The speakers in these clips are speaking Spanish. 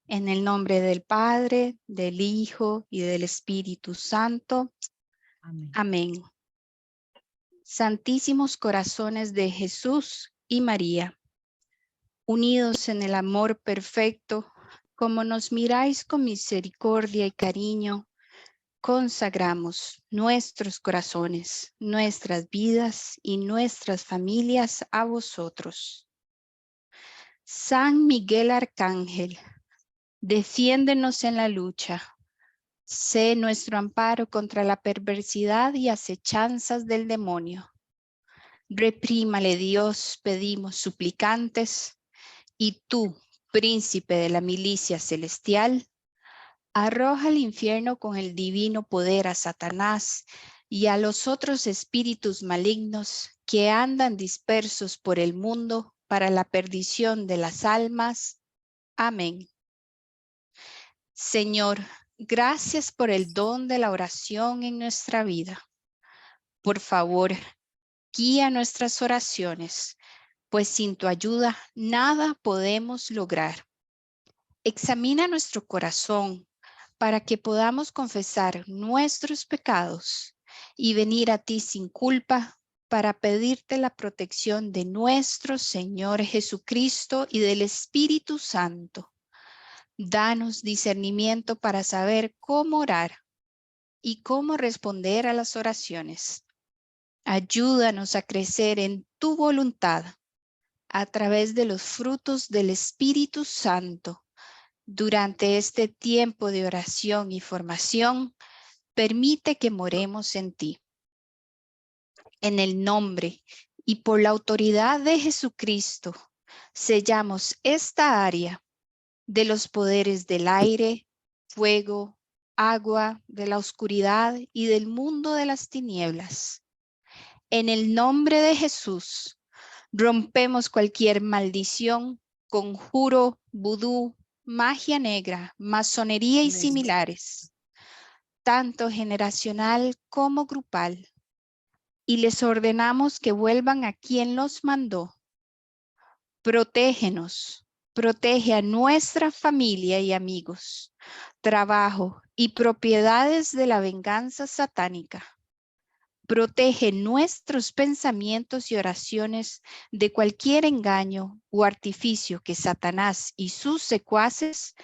En el nombre del Padre, del Hijo y del Espíritu Santo. Amén. Amén. Santísimos corazones de Jesús y María, unidos en el amor perfecto, como nos miráis con misericordia y cariño, consagramos nuestros corazones, nuestras vidas y nuestras familias a vosotros. San Miguel Arcángel, defiéndenos en la lucha. Sé nuestro amparo contra la perversidad y acechanzas del demonio. Reprímale, Dios, pedimos suplicantes, y tú, príncipe de la milicia celestial, arroja al infierno con el divino poder a Satanás y a los otros espíritus malignos que andan dispersos por el mundo para la perdición de las almas. Amén. Señor, gracias por el don de la oración en nuestra vida. Por favor, guía nuestras oraciones, pues sin tu ayuda nada podemos lograr. Examina nuestro corazón para que podamos confesar nuestros pecados y venir a ti sin culpa para pedirte la protección de nuestro Señor Jesucristo y del Espíritu Santo. Danos discernimiento para saber cómo orar y cómo responder a las oraciones. Ayúdanos a crecer en tu voluntad a través de los frutos del Espíritu Santo. Durante este tiempo de oración y formación, permite que moremos en ti. En el nombre y por la autoridad de Jesucristo, sellamos esta área de los poderes del aire, fuego, agua, de la oscuridad y del mundo de las tinieblas. En el nombre de Jesús, rompemos cualquier maldición, conjuro, vudú, magia negra, masonería y Amén. similares, tanto generacional como grupal, y les ordenamos que vuelvan a quien los mandó. Protégenos, protege a nuestra familia y amigos, trabajo y propiedades de la venganza satánica. Protege nuestros pensamientos y oraciones de cualquier engaño o artificio que Satanás y sus secuaces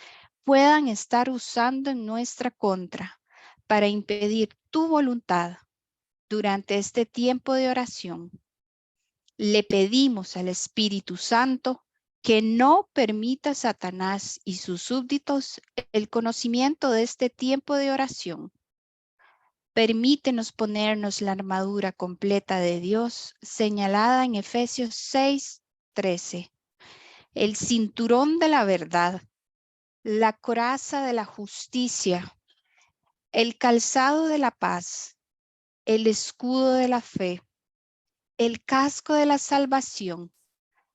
puedan estar usando en nuestra contra para impedir tu voluntad durante este tiempo de oración. Le pedimos al Espíritu Santo que no permita a Satanás y sus súbditos el conocimiento de este tiempo de oración. Permítenos ponernos la armadura completa de Dios señalada en Efesios 6:13, el cinturón de la verdad, la coraza de la justicia, el calzado de la paz, el escudo de la fe, el casco de la salvación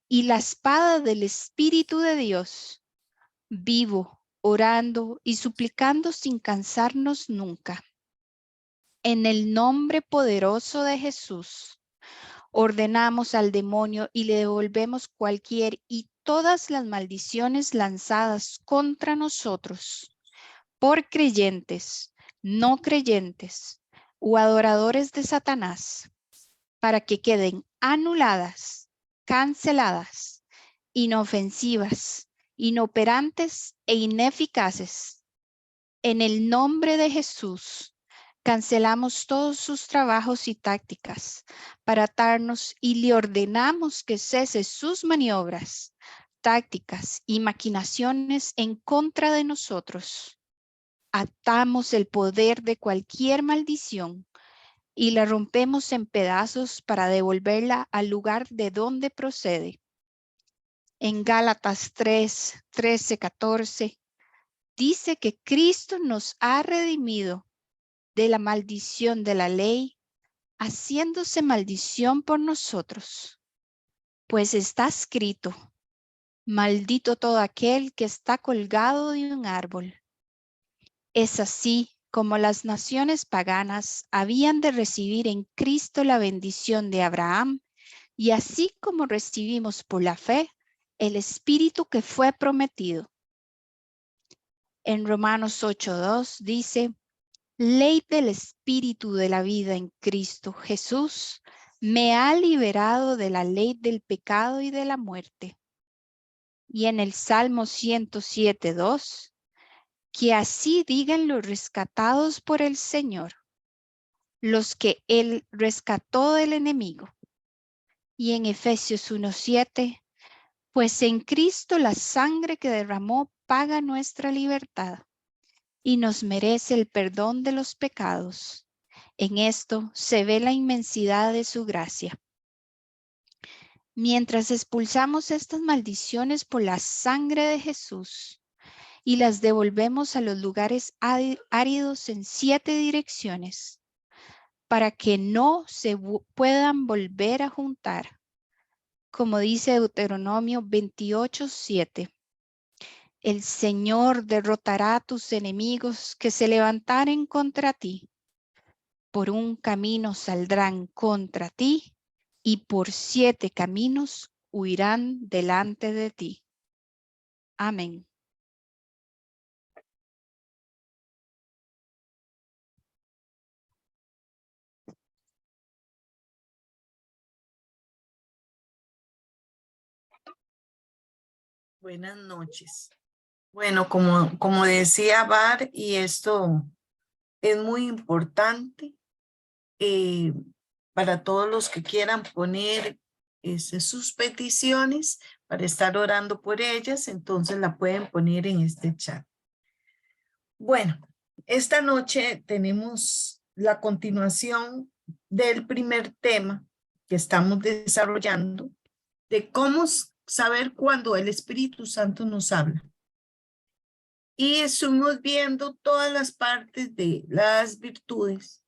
y la espada del Espíritu de Dios, vivo, orando y suplicando sin cansarnos nunca. En el nombre poderoso de Jesús, ordenamos al demonio y le devolvemos cualquier y todas las maldiciones lanzadas contra nosotros por creyentes, no creyentes o adoradores de Satanás, para que queden anuladas, canceladas, inofensivas, inoperantes e ineficaces. En el nombre de Jesús, cancelamos todos sus trabajos y tácticas para atarnos y le ordenamos que cese sus maniobras, tácticas y maquinaciones en contra de nosotros. Atamos el poder de cualquier maldición y la rompemos en pedazos para devolverla al lugar de donde procede. En Gálatas 3:13-14 dice que Cristo nos ha redimido de la maldición de la ley, haciéndose maldición por nosotros. Pues está escrito, maldito todo aquel que está colgado de un árbol. Es así como las naciones paganas habían de recibir en Cristo la bendición de Abraham, y así como recibimos por la fe el Espíritu que fue prometido. En Romanos 8:2 dice, ley del Espíritu de la vida en Cristo Jesús me ha liberado de la ley del pecado y de la muerte. Y en el Salmo 107:2, que así digan los rescatados por el Señor, los que Él rescató del enemigo. Y en Efesios 1:7, pues en Cristo la sangre que derramó paga nuestra libertad y nos merece el perdón de los pecados. En esto se ve la inmensidad de su gracia. Mientras expulsamos estas maldiciones por la sangre de Jesús y las devolvemos a los lugares áridos en 7 direcciones, para que no se puedan volver a juntar, como dice Deuteronomio 28:7. El Señor derrotará a tus enemigos que se levantaren contra ti. Por un camino saldrán contra ti y por 7 caminos huirán delante de ti. Amén. Buenas noches. Bueno, como decía Bar, y esto es muy importante para todos los que quieran poner sus peticiones para estar orando por ellas, entonces la pueden poner en este chat. Bueno, esta noche tenemos la continuación del primer tema que estamos desarrollando, de cómo saber cuándo el Espíritu Santo nos habla. Y estuvimos viendo todas las partes de las virtudes.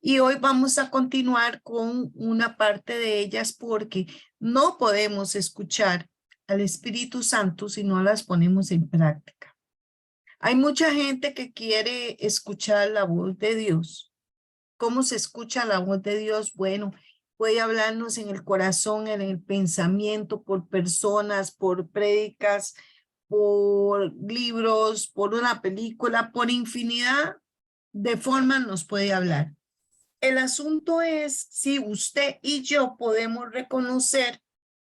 Y hoy vamos a continuar con una parte de ellas porque no podemos escuchar al Espíritu Santo si no las ponemos en práctica. Hay mucha gente que quiere escuchar la voz de Dios. ¿Cómo se escucha la voz de Dios? Bueno, puede hablarnos en el corazón, en el pensamiento, por personas, por prédicas, por libros, por una película, por infinidad de formas nos puede hablar. El asunto es si usted y yo podemos reconocer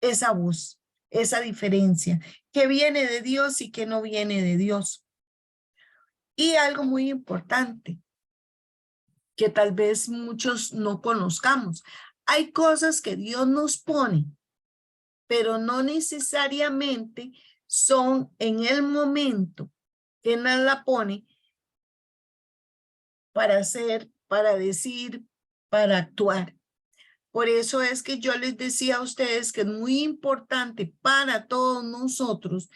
esa voz, esa diferencia, que viene de Dios y que no viene de Dios. Y algo muy importante, que tal vez muchos no conozcamos. Hay cosas que Dios nos pone, pero no necesariamente son en el momento que nos la pone para hacer, para decir, para actuar. Por eso es que yo les decía a ustedes que es muy importante para todos nosotros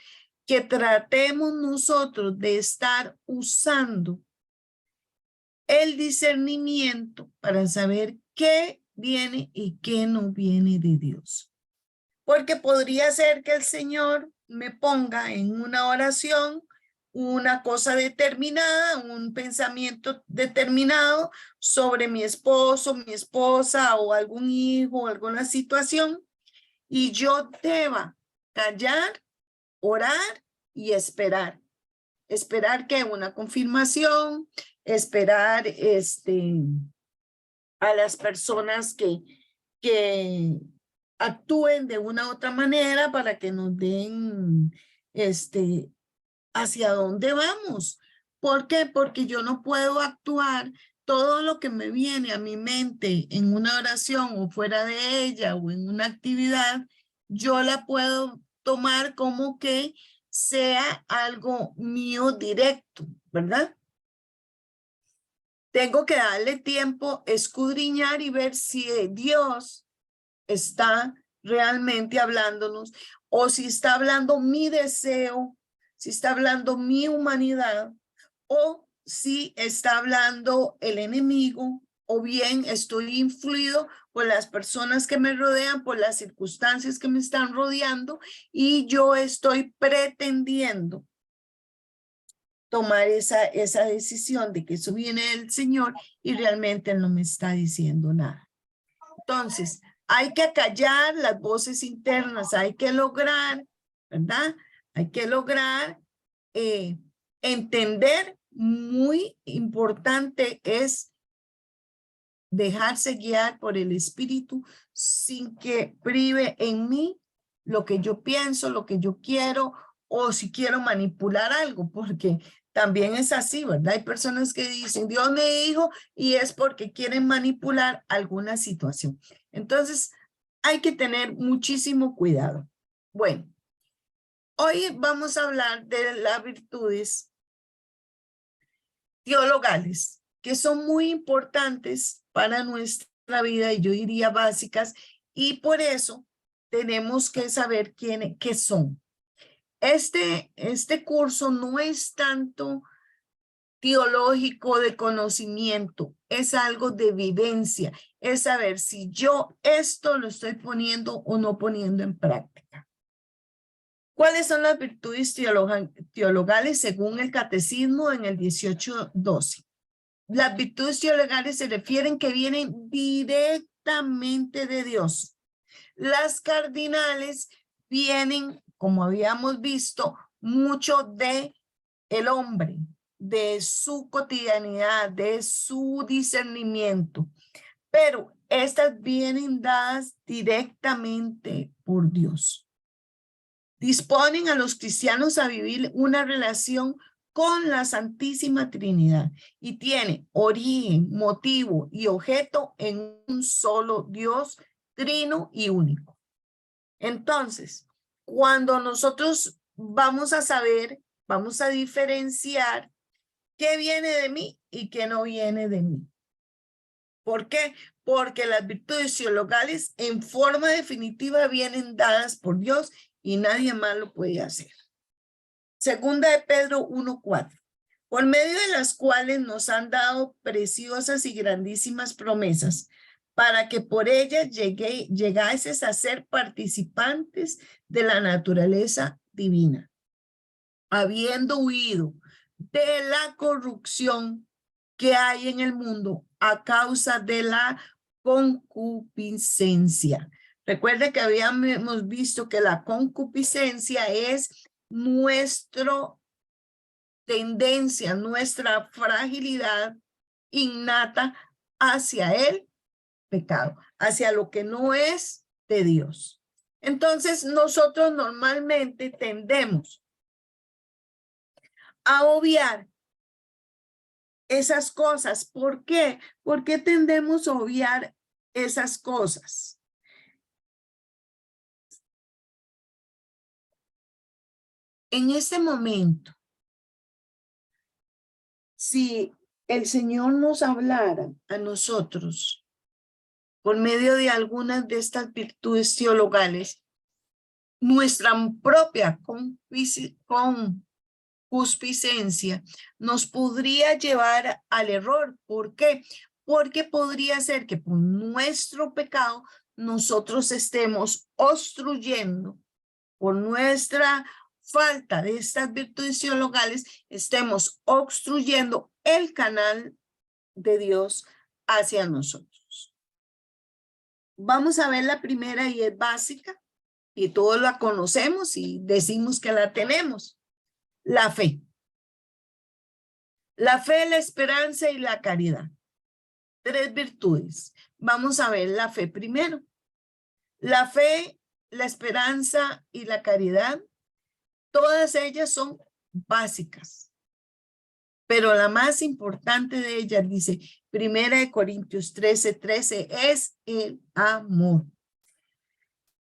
que tratemos nosotros de estar usando el discernimiento para saber qué viene y qué no viene de Dios. Porque podría ser que el Señor me ponga en una oración una cosa determinada, un pensamiento determinado sobre mi esposo, mi esposa o algún hijo, alguna situación, y yo deba callar, orar y esperar. Esperar que una confirmación, esperar a las personas que actúen de una u otra manera para que nos den hacia dónde vamos. ¿Por qué? Porque yo no puedo actuar todo lo que me viene a mi mente en una oración o fuera de ella o en una actividad, yo la puedo tomar como que sea algo mío directo, ¿verdad? Tengo que darle tiempo, escudriñar y ver si Dios está realmente hablándonos o si está hablando mi deseo, si está hablando mi humanidad o si está hablando el enemigo o bien estoy influido por las personas que me rodean, por las circunstancias que me están rodeando y yo estoy pretendiendo tomar esa decisión de que eso viene del Señor y realmente Él no me está diciendo nada. Entonces, hay que acallar las voces internas, hay que lograr, ¿verdad? Hay que lograr entender, muy importante, es dejarse guiar por el Espíritu sin que prive en mí lo que yo pienso, lo que yo quiero, o si quiero manipular algo, porque también es así, ¿verdad? Hay personas que dicen, Dios me dijo, y es porque quieren manipular alguna situación. Entonces, hay que tener muchísimo cuidado. Bueno, hoy vamos a hablar de las virtudes teologales, que son muy importantes para nuestra vida, y yo diría básicas, y por eso tenemos que saber qué son. Este curso no es tanto teológico de conocimiento, es algo de vivencia, es saber si yo esto lo estoy poniendo o no poniendo en práctica. ¿Cuáles son las virtudes teologales según el catecismo en el 1812? Las virtudes teologales se refieren que vienen directamente de Dios. Las cardinales vienen, como habíamos visto, mucho de el hombre, de su cotidianidad, de su discernimiento. Pero estas vienen dadas directamente por Dios. Disponen a los cristianos a vivir una relación con la Santísima Trinidad y tiene origen, motivo y objeto en un solo Dios, trino y único. Entonces, cuando nosotros vamos a saber, vamos a diferenciar qué viene de mí y qué no viene de mí. ¿Por qué? Porque las virtudes teologales en forma definitiva vienen dadas por Dios y nadie más lo puede hacer. Segunda de Pedro 1:4. Por medio de las cuales nos han dado preciosas y grandísimas promesas, para que por ellas llegases a ser participantes de la naturaleza divina, habiendo huido de la corrupción que hay en el mundo a causa de la concupiscencia. Recuerde que habíamos visto que la concupiscencia es nuestra tendencia, nuestra fragilidad innata hacia el pecado, hacia lo que no es de Dios. Entonces, nosotros normalmente tendemos a obviar esas cosas. ¿Por qué? ¿Por qué tendemos a obviar esas cosas? En este momento, si el Señor nos hablara a nosotros por medio de algunas de estas virtudes teologales, nuestra propia concupiscencia nos podría llevar al error. ¿Por qué? Porque podría ser que por nuestro pecado nosotros estemos obstruyendo, por nuestra falta de estas virtudes teologales, estemos obstruyendo el canal de Dios hacia nosotros. Vamos a ver la primera, y es básica, y todos la conocemos y decimos que la tenemos. La fe. La fe, la esperanza y la caridad. 3 virtudes. Vamos a ver la fe primero. La fe, la esperanza y la caridad, todas ellas son básicas. Pero la más importante de ellas, dice 1 Corintios 13:13, es el amor.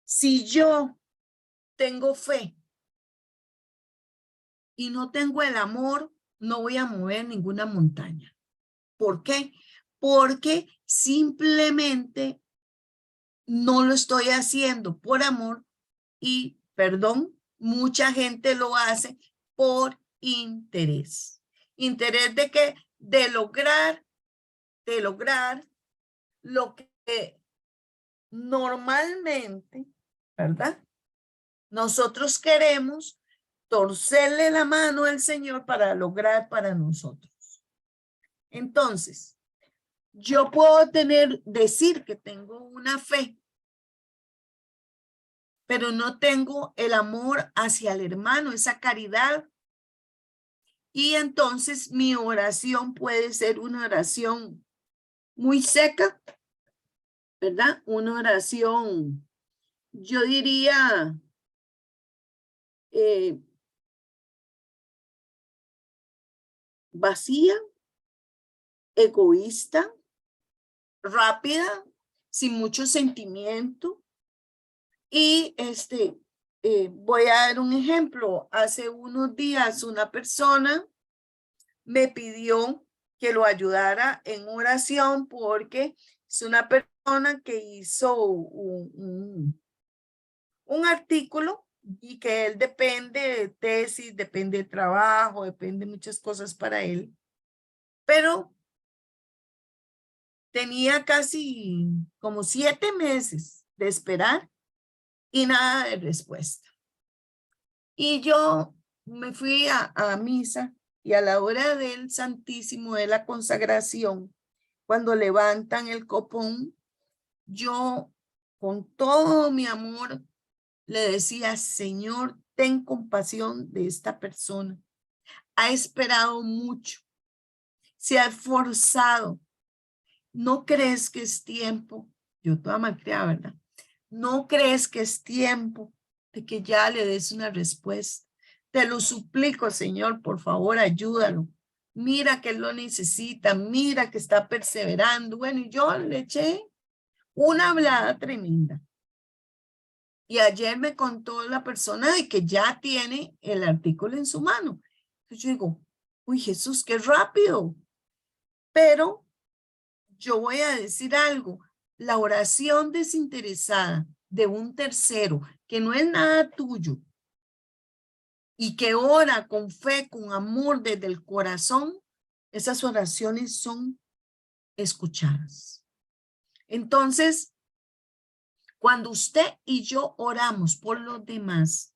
Si yo tengo fe y no tengo el amor, no voy a mover ninguna montaña. ¿Por qué? Porque simplemente no lo estoy haciendo por amor y, perdón, mucha gente lo hace por interés. ¿Interés de qué? De lograr lo que normalmente, ¿verdad? Nosotros queremos torcerle la mano al Señor para lograr para nosotros. Entonces, yo puedo decir que tengo una fe, pero no tengo el amor hacia el hermano, esa caridad, Y entonces mi oración puede ser una oración muy seca, ¿verdad? Una oración, yo diría, vacía, egoísta, rápida, sin mucho sentimiento. Y voy a dar un ejemplo. Hace unos días una persona me pidió que lo ayudara en oración porque es una persona que hizo un artículo y que él depende de tesis, depende de trabajo, depende de muchas cosas para él, pero tenía casi como 7 meses de esperar y nada de respuesta. Y yo me fui a misa y a la hora del Santísimo de la consagración, cuando levantan el copón, yo con todo mi amor le decía, Señor, ten compasión de esta persona. Ha esperado mucho, se ha esforzado. ¿No crees que es tiempo? Yo toda malcriada, ¿verdad? ¿No crees que es tiempo de que ya le des una respuesta? Te lo suplico, Señor, por favor, ayúdalo. Mira que él lo necesita, mira que está perseverando. Bueno, y yo le eché una hablada tremenda. Y ayer me contó la persona de que ya tiene el artículo en su mano. Entonces yo digo, uy, Jesús, qué rápido. Pero yo voy a decir algo. La oración desinteresada de un tercero que no es nada tuyo y que ora con fe, con amor desde el corazón, esas oraciones son escuchadas. Entonces, cuando usted y yo oramos por los demás,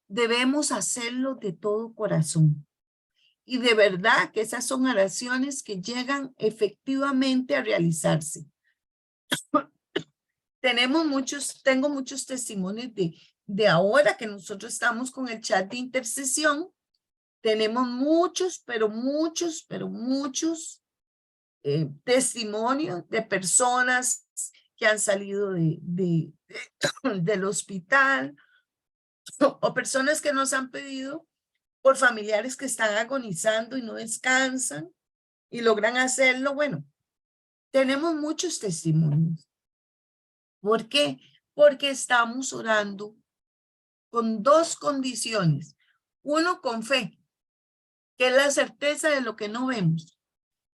debemos hacerlo de todo corazón. Y de verdad que esas son oraciones que llegan efectivamente a realizarse. Tengo muchos testimonios de ahora que nosotros estamos con el chat de intercesión. Tenemos muchos testimonios de personas que han salido del hospital o personas que nos han pedido por familiares que están agonizando y no descansan y logran hacerlo. Bueno, tenemos muchos testimonios. ¿Por qué? Porque estamos orando con 2 condiciones. Uno, con fe, que es la certeza de lo que no vemos.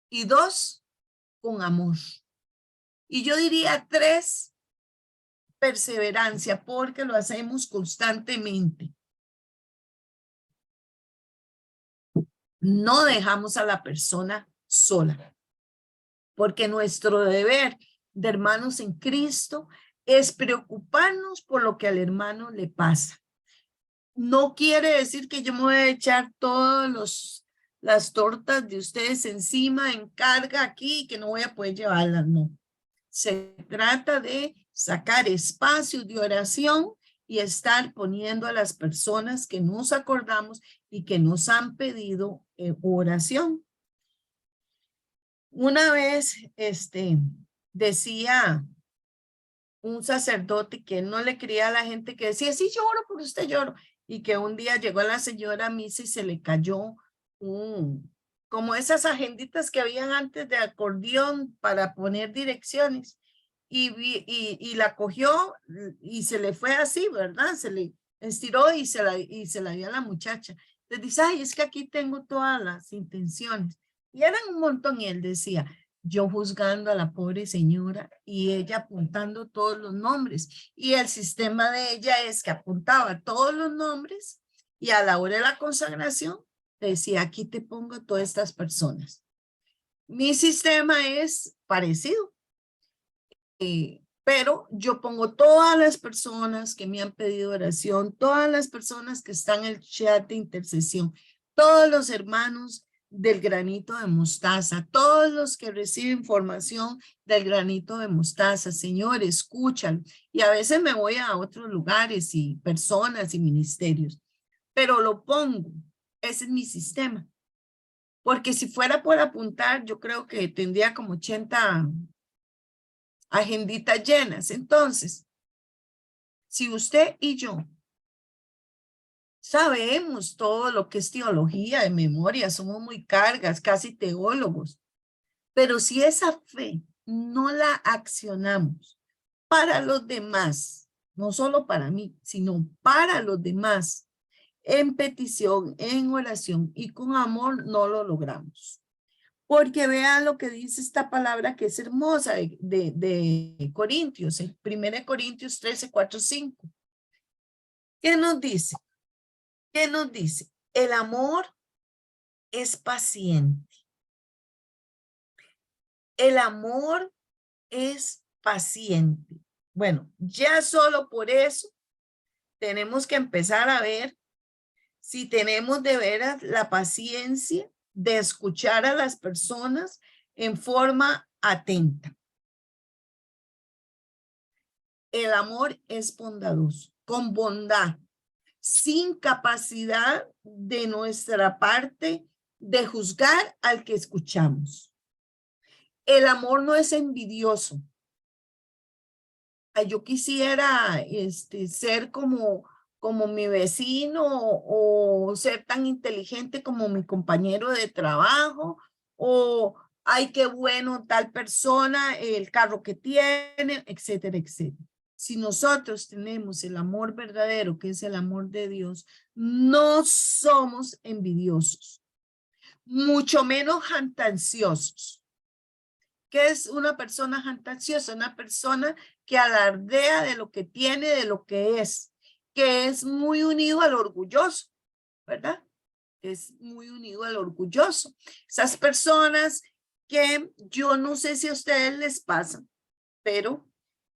Y 2, con amor. Y yo diría 3, perseverancia, porque lo hacemos constantemente. No dejamos a la persona sola, porque nuestro deber de hermanos en Cristo es preocuparnos por lo que al hermano le pasa. No quiere decir que yo me voy a echar todas las tortas de ustedes encima en carga aquí, que no voy a poder llevarlas, no. Se trata de sacar espacios de oración y estar poniendo a las personas que nos acordamos y que nos han pedido oración. Una vez, decía un sacerdote que él no le creía a la gente que decía, sí, lloro por usted, lloro. Y que un día llegó la señora a misa y se le cayó como esas agenditas que habían antes de acordeón para poner direcciones. Y la cogió y se le fue así, ¿verdad? Se le estiró y se la dio a la muchacha. Le dice, ay, es que aquí tengo todas las intenciones. Y eran un montón y él decía, yo juzgando a la pobre señora y ella apuntando todos los nombres. Y el sistema de ella es que apuntaba todos los nombres y a la hora de la consagración decía, aquí te pongo todas estas personas. Mi sistema es parecido, pero yo pongo todas las personas que me han pedido oración, todas las personas que están en el chat de intercesión, todos los hermanos del granito de mostaza, todos los que reciben formación del granito de mostaza, Señor, escuchan. Y a veces me voy a otros lugares y personas y ministerios, pero lo pongo. Ese es mi sistema. Porque si fuera por apuntar, yo creo que tendría como 80 agenditas llenas. Entonces, si usted y yo sabemos todo lo que es teología de memoria, somos muy cargas, casi teólogos, pero si esa fe no la accionamos para los demás, no solo para mí, sino para los demás, en petición, en oración y con amor, no lo logramos. Porque vean lo que dice esta palabra que es hermosa de Corintios, en 1 Corintios 13, 4, 5. ¿Qué nos dice? ¿Qué nos dice? El amor es paciente. El amor es paciente. Bueno, ya solo por eso tenemos que empezar a ver si tenemos de veras la paciencia de escuchar a las personas en forma atenta. El amor es bondadoso, con bondad, sin capacidad de nuestra parte de juzgar al que escuchamos. El amor no es envidioso. Yo quisiera ser como mi vecino o ser tan inteligente como mi compañero de trabajo o ay, qué bueno tal persona, el carro que tiene, etcétera, etcétera. Si nosotros tenemos el amor verdadero, que es el amor de Dios, no somos envidiosos, mucho menos jactanciosos. ¿Qué es una persona jactanciosa? Una persona que alardea de lo que tiene, de lo que es muy unido al orgulloso, ¿verdad? Es muy unido al orgulloso. Esas personas que yo no sé si a ustedes les pasa, pero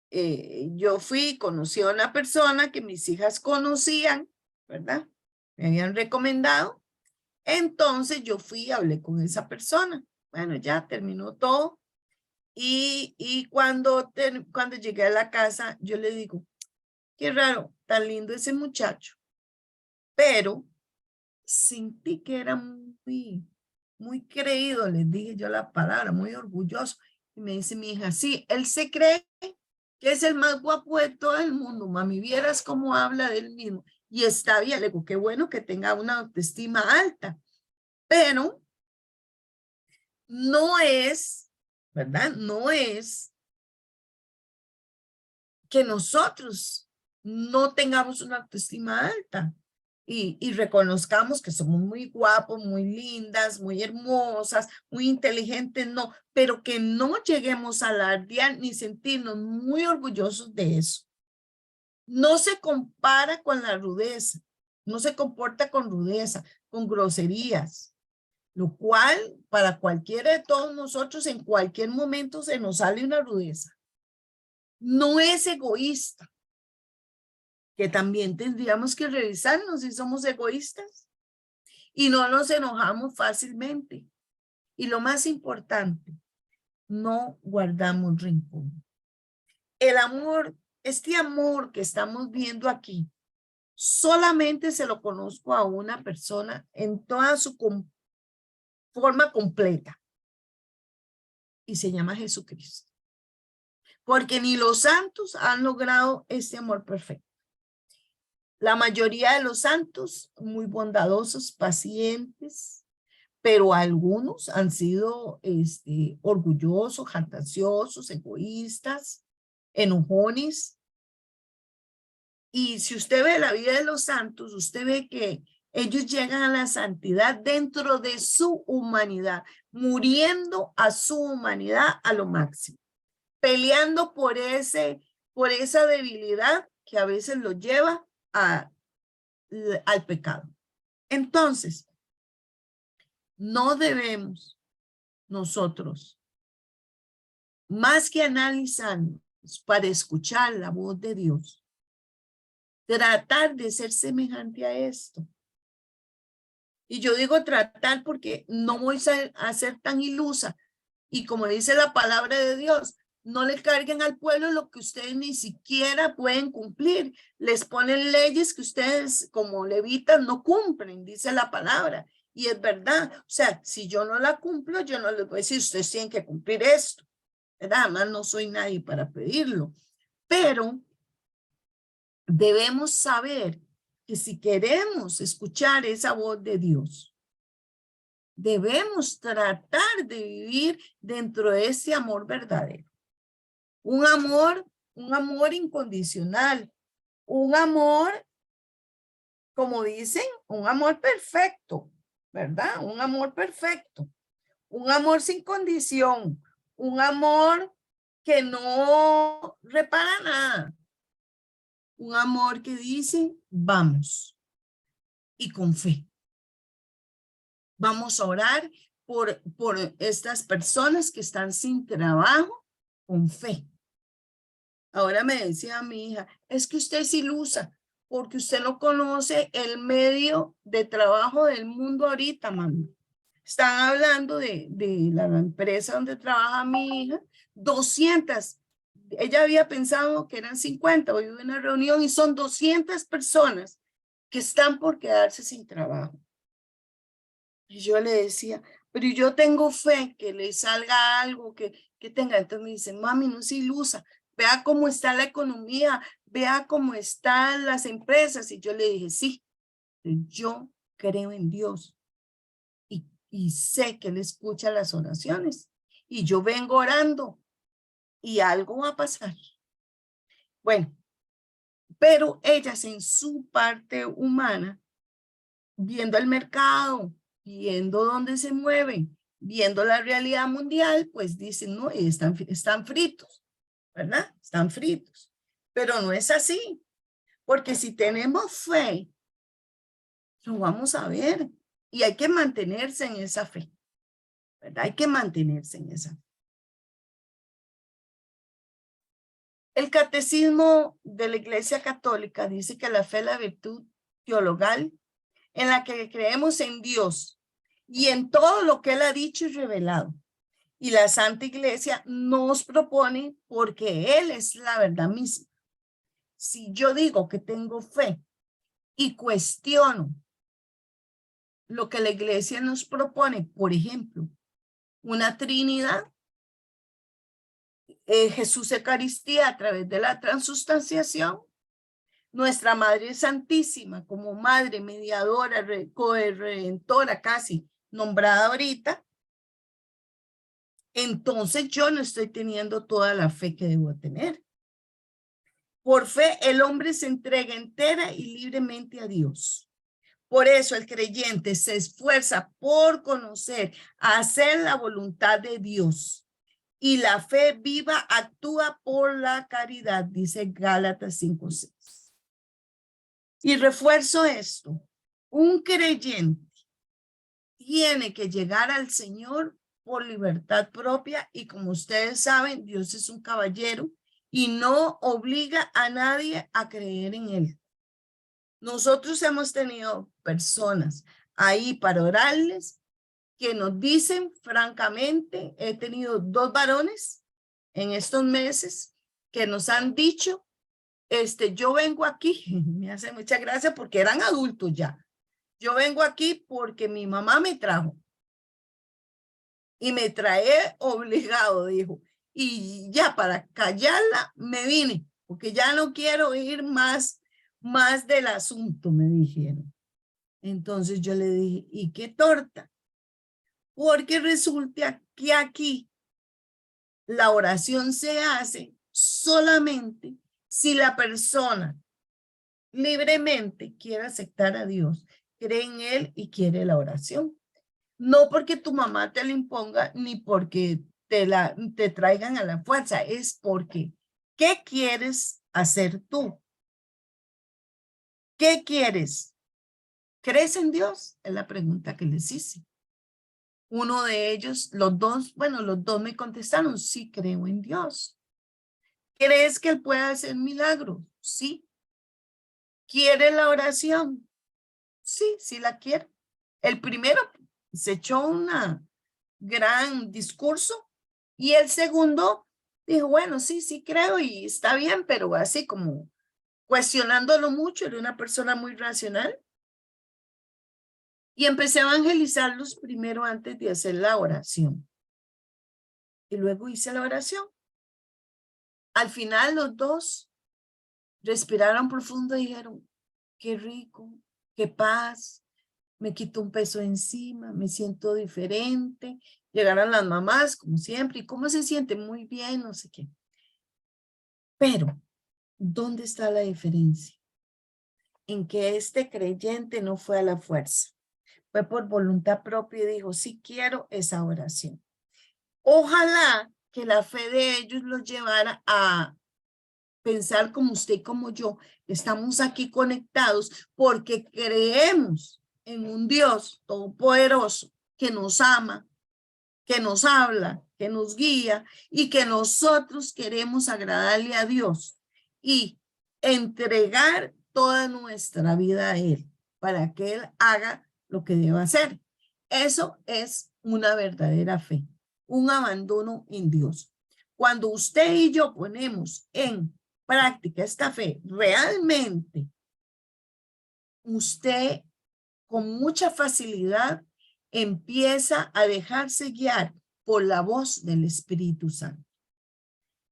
yo conocí a una persona que mis hijas conocían, ¿verdad? Me habían recomendado. Entonces yo fui y hablé con esa persona. Bueno, ya terminó todo. Y cuando llegué a la casa, yo le digo, qué raro, tan lindo ese muchacho, pero sentí que era muy creído, les dije yo la palabra, muy orgulloso. Y me dice mi hija, sí, él se cree que es el más guapo de todo el mundo, mami, vieras cómo habla de él mismo. Y está bien, le digo, qué bueno que tenga una autoestima alta, pero no es, ¿verdad? No es que nosotros no tengamos una autoestima alta y reconozcamos que somos muy guapos, muy lindas, muy hermosas, muy inteligentes, no, pero que no lleguemos a alardear ni sentirnos muy orgullosos de eso. No se compara con la rudeza, no se comporta con rudeza, con groserías, lo cual para cualquiera de todos nosotros en cualquier momento se nos sale una rudeza. No es egoísta, que también tendríamos que revisarnos si somos egoístas y no nos enojamos fácilmente. Y lo más importante, no guardamos rencor. El amor, este amor que estamos viendo aquí, solamente se lo conozco a una persona en toda su forma completa y se llama Jesucristo. Porque ni los santos han logrado este amor perfecto. La mayoría de los santos, muy bondadosos, pacientes, pero algunos han sido orgullosos, jactanciosos, egoístas, enojones. Y si usted ve la vida de los santos, usted ve que ellos llegan a la santidad dentro de su humanidad, muriendo a su humanidad a lo máximo, peleando por esa debilidad que a veces los lleva al pecado. Entonces, no debemos nosotros, más que analizarnos para escuchar la voz de Dios, tratar de ser semejante a esto. Y yo digo tratar porque no voy a ser tan ilusa. Y como dice la palabra de Dios, no le carguen al pueblo lo que ustedes ni siquiera pueden cumplir. Les ponen leyes que ustedes como levitas no cumplen, dice la palabra. Y es verdad, o sea, si yo no la cumplo, yo no les voy a decir, ustedes tienen que cumplir esto, ¿verdad? Además, no soy nadie para pedirlo, pero debemos saber que si queremos escuchar esa voz de Dios, debemos tratar de vivir dentro de ese amor verdadero. Un amor incondicional, un amor, como dicen, un amor perfecto, ¿verdad? Un amor perfecto, un amor sin condición, un amor que no repara nada, un amor que dice, vamos, y con fe. Vamos a orar por estas personas que están sin trabajo, con fe. Ahora me decía mi hija, es que usted es ilusa, porque usted no conoce el medio de trabajo del mundo ahorita, mami. Están hablando de la empresa donde trabaja mi hija, 200. Ella había pensado que eran 50, hoy hubo una reunión y son 200 personas que están por quedarse sin trabajo. Y yo le decía, pero yo tengo fe que le salga algo, que tenga. Entonces me dice, mami, no se ilusa, vea cómo está la economía, vea cómo están las empresas. Y yo le dije, sí, yo creo en Dios y sé que Él escucha las oraciones. Y yo vengo orando y algo va a pasar. Bueno, pero ellas en su parte humana, viendo el mercado, viendo dónde se mueven, viendo la realidad mundial, pues dicen, no, están fritos, ¿verdad? Están fritos. Pero no es así, porque si tenemos fe, lo vamos a ver. Y hay que mantenerse en esa fe, ¿verdad? Hay que mantenerse en esa fe. El catecismo de la Iglesia Católica dice que la fe es la virtud teologal en la que creemos en Dios y en todo lo que Él ha dicho y revelado. Y la Santa Iglesia nos propone porque Él es la verdad misma. Si yo digo que tengo fe y cuestiono lo que la Iglesia nos propone, por ejemplo, una Trinidad, Jesús Eucaristía a través de la transustanciación, nuestra Madre Santísima como Madre Mediadora, Coredentora casi nombrada ahorita, entonces yo no estoy teniendo toda la fe que debo tener. Por fe, el hombre se entrega entera y libremente a Dios. Por eso el creyente se esfuerza por conocer, hacer la voluntad de Dios. Y la fe viva actúa por la caridad, dice Gálatas 5:6. Y refuerzo esto. Un creyente tiene que llegar al Señor por libertad propia y como ustedes saben, Dios es un caballero y no obliga a nadie a creer en Él. Nosotros hemos tenido personas ahí para orarles que nos dicen francamente, he tenido 2 varones en estos meses que nos han dicho, yo vengo aquí, me hace mucha gracia porque eran adultos ya. Yo vengo aquí porque mi mamá me trajo. Y me trae obligado, dijo. Y ya para callarla me vine, porque ya no quiero oír más del asunto, me dijeron. Entonces yo le dije, ¿y qué torta? Porque resulta que aquí la oración se hace solamente si la persona libremente quiere aceptar a Dios, cree en Él y quiere la oración. No porque tu mamá te la imponga, ni porque te traigan a la fuerza, es porque, ¿qué quieres hacer tú? ¿Qué quieres? ¿Crees en Dios? Es la pregunta que les hice. Uno de ellos, los dos me contestaron, sí, creo en Dios. ¿Crees que Él puede hacer milagros? Sí. ¿Quiere la oración? Sí, sí la quiere. El primero se echó una gran discurso y el segundo dijo, bueno, sí creo y está bien, pero así como cuestionándolo mucho, era una persona muy racional. Y empecé a evangelizarlos primero antes de hacer la oración. Y luego hice la oración. Al final los dos respiraron profundo y dijeron, qué rico, qué paz, me quito un peso encima, me siento diferente. Llegaron las mamás, como siempre, ¿y cómo se siente? Muy bien, no sé qué. Pero, ¿dónde está la diferencia? En que este creyente no fue a la fuerza, fue por voluntad propia y dijo, sí quiero esa oración. Ojalá que la fe de ellos los llevara a pensar como usted y como yo. Estamos aquí conectados porque creemos en un Dios todopoderoso que nos ama, que nos habla, que nos guía y que nosotros queremos agradarle a Dios y entregar toda nuestra vida a Él para que Él haga lo que deba hacer. Eso es una verdadera fe, un abandono en Dios. Cuando usted y yo ponemos en práctica esta fe, realmente usted con mucha facilidad empieza a dejarse guiar por la voz del Espíritu Santo.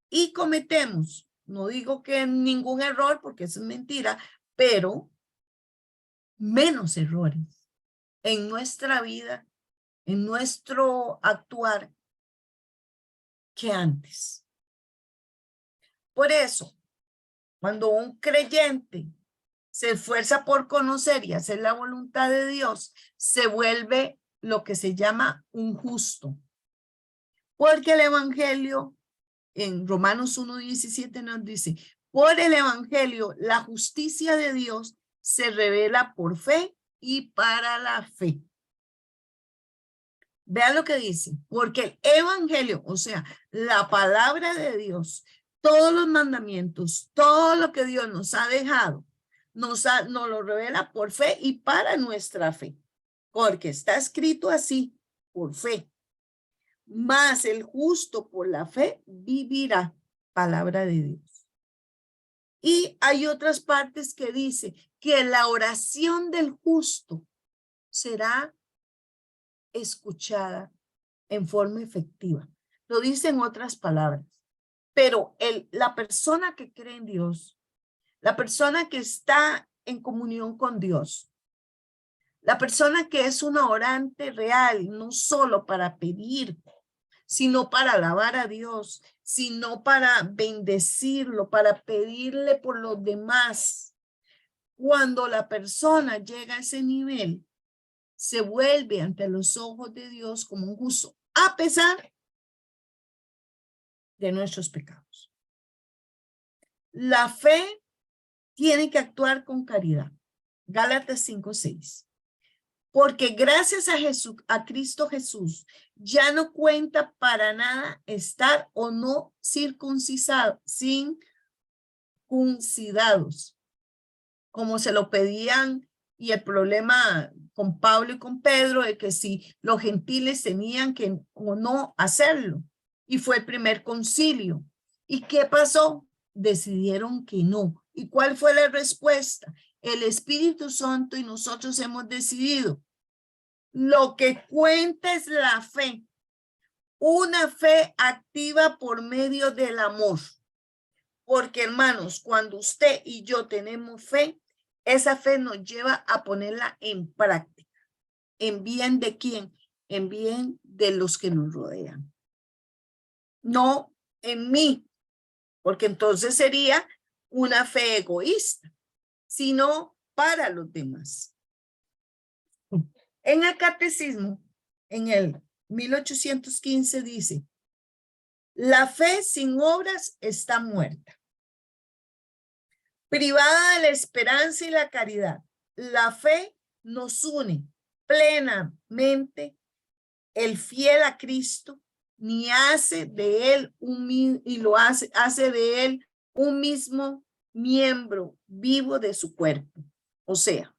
Y cometemos, no digo que ningún error, porque eso es mentira, pero menos errores en nuestra vida, en nuestro actuar que antes. Por eso, cuando un creyente se esfuerza por conocer y hacer la voluntad de Dios, se vuelve lo que se llama un justo. Porque el Evangelio, en Romanos 1:17 nos dice, por el Evangelio, la justicia de Dios se revela por fe y para la fe. Vean lo que dice, porque el Evangelio, o sea, la palabra de Dios, todos los mandamientos, todo lo que Dios nos ha dejado, nos lo revela por fe y para nuestra fe, porque está escrito así, por fe. Mas el justo por la fe vivirá, palabra de Dios. Y hay otras partes que dice que la oración del justo será escuchada en forma efectiva. Lo dice en otras palabras. Pero la persona que cree en Dios, la persona que está en comunión con Dios, la persona que es una orante real, no solo para pedir, sino para alabar a Dios, sino para bendecirlo, para pedirle por los demás. Cuando la persona llega a ese nivel, se vuelve ante los ojos de Dios como un justo, a pesar de nuestros pecados. La fe tiene que actuar con caridad. Gálatas 5:6. Porque gracias a Jesús, a Cristo Jesús, ya no cuenta para nada estar o no circuncidados, como se lo pedían, y el problema con Pablo y con Pedro de que si los gentiles tenían que o no hacerlo. Y fue el primer concilio. ¿Y qué pasó? Decidieron que no. ¿Y cuál fue la respuesta? El Espíritu Santo y nosotros hemos decidido. Lo que cuenta es la fe. Una fe activa por medio del amor. Porque, hermanos, cuando usted y yo tenemos fe, esa fe nos lleva a ponerla en práctica. ¿En bien de quién? En bien de los que nos rodean. No en mí, porque entonces sería una fe egoísta, sino para los demás. En el catecismo, en el 1815 dice, la fe sin obras está muerta. Privada de la esperanza y la caridad, la fe nos une plenamente el fiel a Cristo, ni hace de él hace de él un mismo miembro vivo de su cuerpo. O sea,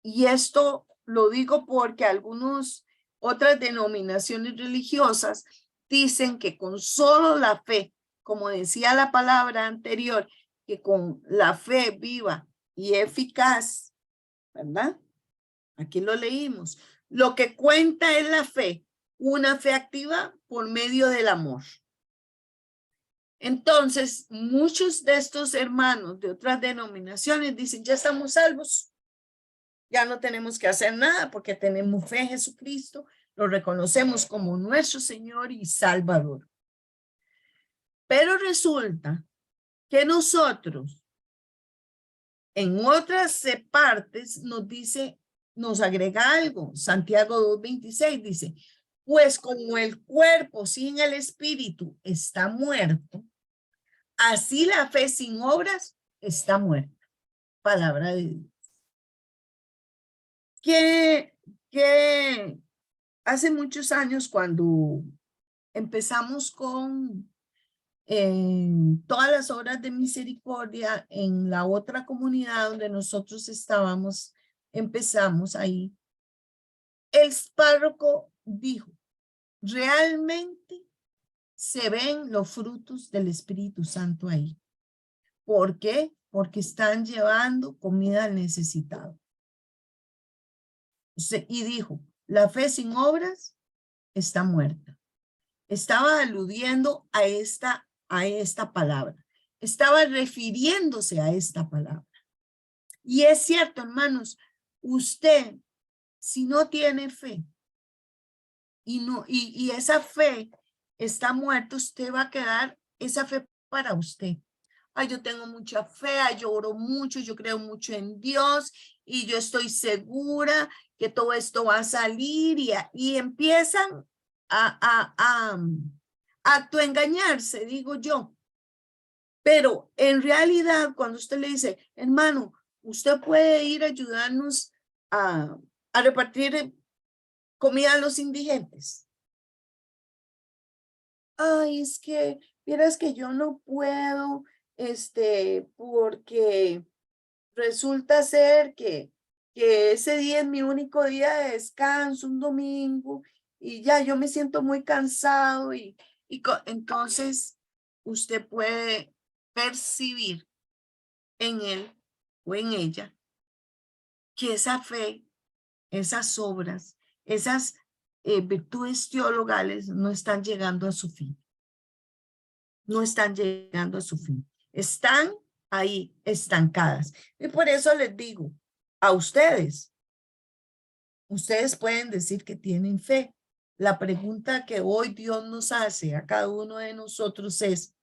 y esto lo digo porque otras denominaciones religiosas dicen que con solo la fe, como decía la palabra anterior, que con la fe viva y eficaz, ¿verdad? Aquí lo leímos. Lo que cuenta es la fe, una fe activa por medio del amor. Entonces, muchos de estos hermanos de otras denominaciones dicen, ya estamos salvos, ya no tenemos que hacer nada porque tenemos fe en Jesucristo, lo reconocemos como nuestro Señor y Salvador. Pero resulta que nosotros, en otras partes, nos agrega algo. Santiago 2:26 dice, pues como el cuerpo sin el espíritu está muerto, así la fe sin obras está muerta. Palabra de Dios. Que hace muchos años cuando empezamos con todas las obras de misericordia en la otra comunidad donde nosotros estábamos, empezamos ahí, el párroco dijo, realmente se ven los frutos del Espíritu Santo ahí. ¿Por qué? Porque están llevando comida al necesitado. Y dijo, la fe sin obras está muerta. Estaba aludiendo a esta palabra. Estaba refiriéndose a esta palabra. Y es cierto, hermanos, usted, si no tiene fe y esa fe está muerta, usted va a quedar esa fe para usted. Ay, yo tengo mucha fe, yo oro mucho, yo creo mucho en Dios y yo estoy segura que todo esto va a salir y empiezan a autoengañarse, digo yo. Pero en realidad, cuando usted le dice, hermano, usted puede ir a ayudarnos a repartir comida a los indigentes. Ay, es que, vieras que yo no puedo, porque resulta ser que ese día es mi único día de descanso, un domingo, y ya yo me siento muy cansado entonces usted puede percibir en él o en ella que esa fe, esas obras, esas virtudes teologales no están llegando a su fin. No están llegando a su fin. Están ahí estancadas. Y por eso les digo a ustedes pueden decir que tienen fe. La pregunta que hoy Dios nos hace a cada uno de nosotros es,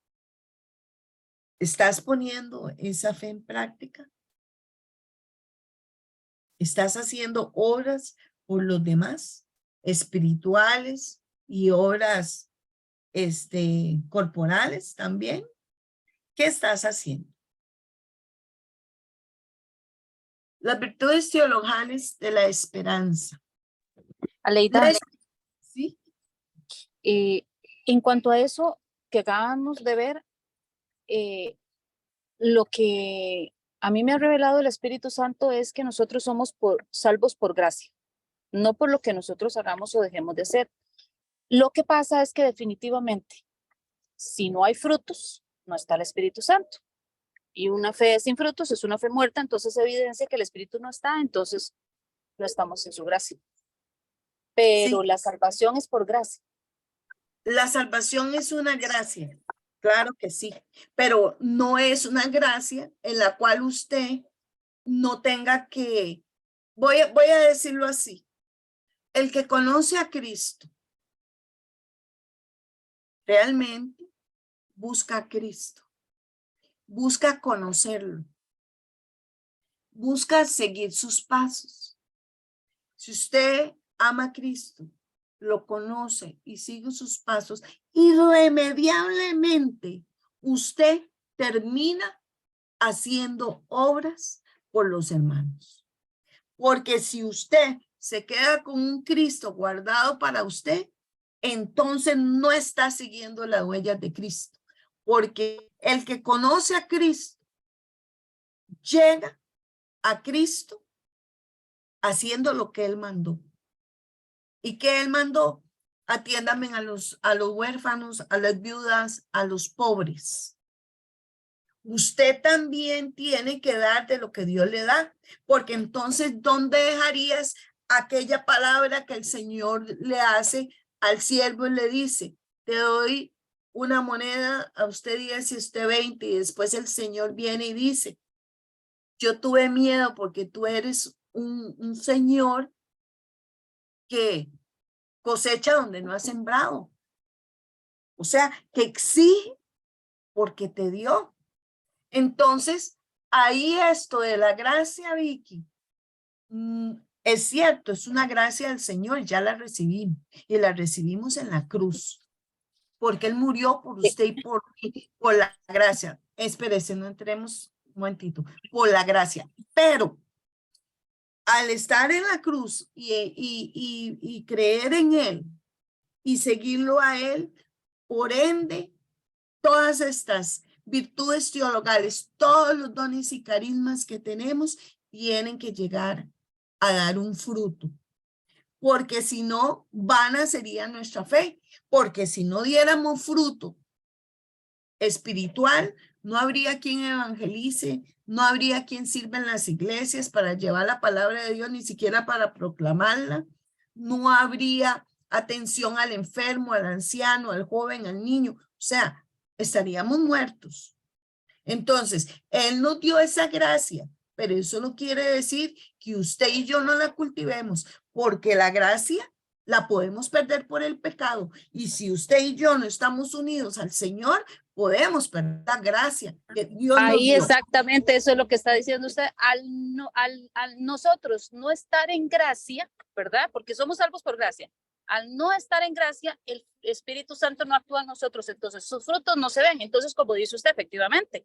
¿estás poniendo esa fe en práctica? ¿Estás haciendo obras por los demás, espirituales y obras corporales también? ¿Qué estás haciendo? Las virtudes teologales de la esperanza. Aleida, ¿Sí? en cuanto a eso que acabamos de ver, lo que a mí me ha revelado el Espíritu Santo es que nosotros somos salvos por gracia, no por lo que nosotros hagamos o dejemos de hacer. Lo que pasa es que definitivamente, si no hay frutos, no está el Espíritu Santo. Y una fe sin frutos es una fe muerta, entonces evidencia que el Espíritu no está, entonces no estamos en su gracia. Pero Sí. la salvación es por gracia. La salvación es una gracia, claro que sí, pero no es una gracia en la cual usted no tenga que, voy a decirlo así, el que conoce a Cristo realmente busca a Cristo, busca conocerlo, busca seguir sus pasos. Si usted ama a Cristo, lo conoce y sigue sus pasos, irremediablemente usted termina haciendo obras por los hermanos. Porque si usted se queda con un Cristo guardado para usted, entonces no está siguiendo las huellas de Cristo. Porque el que conoce a Cristo llega a Cristo haciendo lo que él mandó. ¿Y qué él mandó? Atiéndame a los huérfanos, a las viudas, a los pobres. Usted también tiene que dar de lo que Dios le da, porque entonces, ¿dónde dejarías aquella palabra que el Señor le hace al siervo y le dice, te doy una moneda, a usted 10 y usted 20, y después el Señor viene y dice, yo tuve miedo porque tú eres un Señor que cosecha donde no ha sembrado. O sea, que exige porque te dio. Entonces, ahí esto de la gracia, Vicky, es cierto, es una gracia del Señor, ya la recibimos y la recibimos en la cruz, porque Él murió por usted y por mí, por la gracia. Espérese, no entremos un momentito, por la gracia. Pero al estar en la cruz y creer en Él y seguirlo a Él, por ende, todas estas virtudes teologales, todos los dones y carismas que tenemos tienen que llegar a dar un fruto. Porque si no, vana sería nuestra fe. Porque si no diéramos fruto espiritual, no habría quien evangelice, no habría quien sirva en las iglesias para llevar la palabra de Dios, ni siquiera para proclamarla. No habría atención al enfermo, al anciano, al joven, al niño. O sea, estaríamos muertos. Entonces, Él nos dio esa gracia, pero eso no quiere decir que usted y yo no la cultivemos, porque la gracia la podemos perder por el pecado. Y si usted y yo no estamos unidos al Señor, podemos perder la gracia que Dios nos Ahí dio. exactamente eso es lo que está diciendo usted. Al nosotros no estar en gracia, ¿verdad? Porque somos salvos por gracia. Al no estar en gracia, el Espíritu Santo no actúa en nosotros, entonces sus frutos no se ven. Entonces, como dice usted, efectivamente,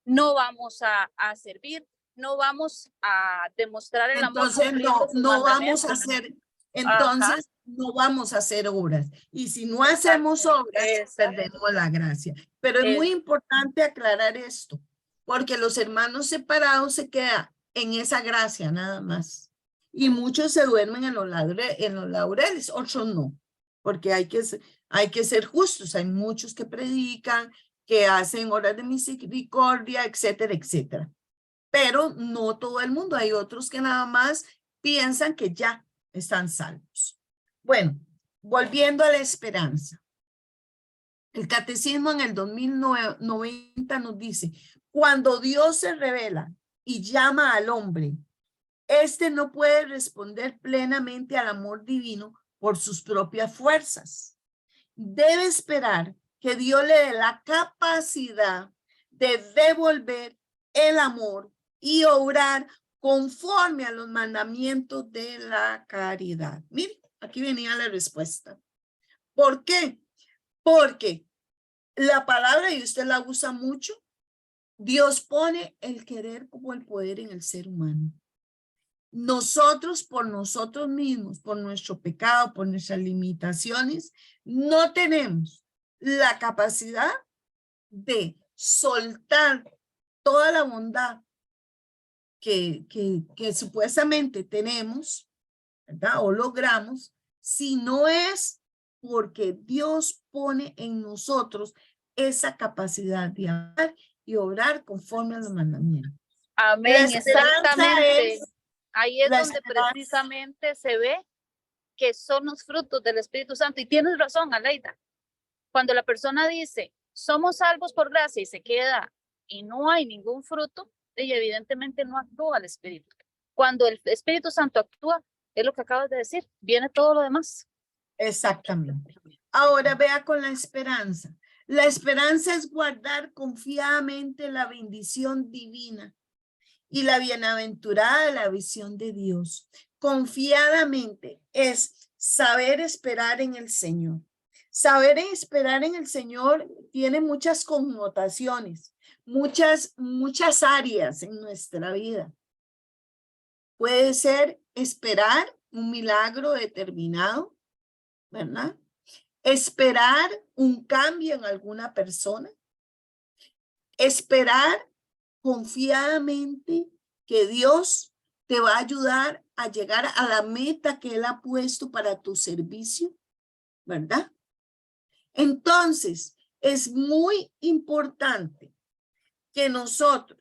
no vamos a servir, no vamos a demostrar el amor. Entonces no vamos a hacer, entonces Ajá. no vamos a hacer obras. Y si no hacemos obras, perdemos la gracia. Pero es muy importante aclarar esto, porque los hermanos separados se quedan en esa gracia nada más. Y muchos se duermen en los laureles, otros no, porque hay que ser justos. Hay muchos que predican, que hacen obras de misericordia, etcétera, etcétera. Pero no todo el mundo. Hay otros que nada más piensan que ya están salvos. Bueno, volviendo a la esperanza. El catecismo en el 2090 nos dice, cuando Dios se revela y llama al hombre, este no puede responder plenamente al amor divino por sus propias fuerzas. Debe esperar que Dios le dé la capacidad de devolver el amor y obrar conforme a los mandamientos de la caridad. Miren, aquí venía la respuesta. ¿Por qué? Porque la palabra, y usted la usa mucho, Dios pone el querer como el poder en el ser humano. Nosotros, por nosotros mismos, por nuestro pecado, por nuestras limitaciones, no tenemos la capacidad de soltar toda la bondad que supuestamente tenemos, ¿verdad? O logramos, si no es porque Dios pone en nosotros esa capacidad de amar y obrar conforme a los mandamientos. Amén, exactamente. Ahí es donde esperanza. precisamente se ve que son los frutos del Espíritu Santo. Y tienes razón, Aleida. Cuando la persona dice, somos salvos por gracia y se queda y no hay ningún fruto, y evidentemente no actúa el Espíritu. Cuando el Espíritu Santo actúa, es lo que acabas de decir, viene todo lo demás. Exactamente. Ahora vea con la esperanza. La esperanza es guardar confiadamente la bendición divina y la bienaventurada la visión de Dios. Confiadamente es saber esperar en el Señor. Saber esperar en el Señor tiene muchas connotaciones, muchas áreas en nuestra vida. Puede ser esperar un milagro determinado, ¿verdad? Esperar un cambio en alguna persona. Esperar confiadamente que Dios te va a ayudar a llegar a la meta que Él ha puesto para tu servicio, ¿verdad? Entonces, es muy importante que nosotros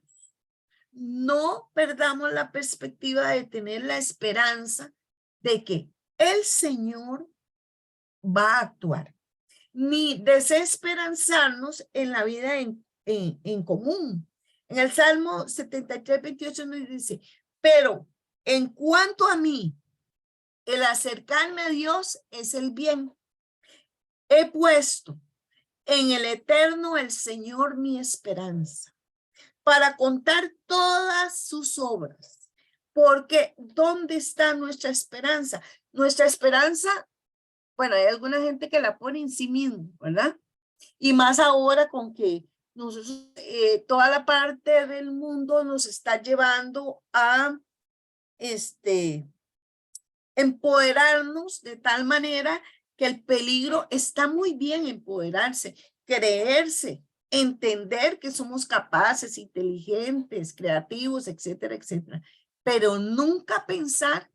no perdamos la perspectiva de tener la esperanza de que el Señor va a actuar, ni desesperanzarnos en la vida en común. En el Salmo 73:28 nos dice, pero en cuanto a mí, el acercarme a Dios es el bien. He puesto en el eterno el Señor mi esperanza, para contar todas sus obras. Porque ¿dónde está nuestra esperanza? Nuestra esperanza, bueno, hay alguna gente que la pone en sí mismo, ¿verdad? Y más ahora con que nosotros, toda la parte del mundo nos está llevando a empoderarnos de tal manera que el peligro está muy bien empoderarse, creerse, entender que somos capaces, inteligentes, creativos, etcétera, etcétera. Pero nunca pensar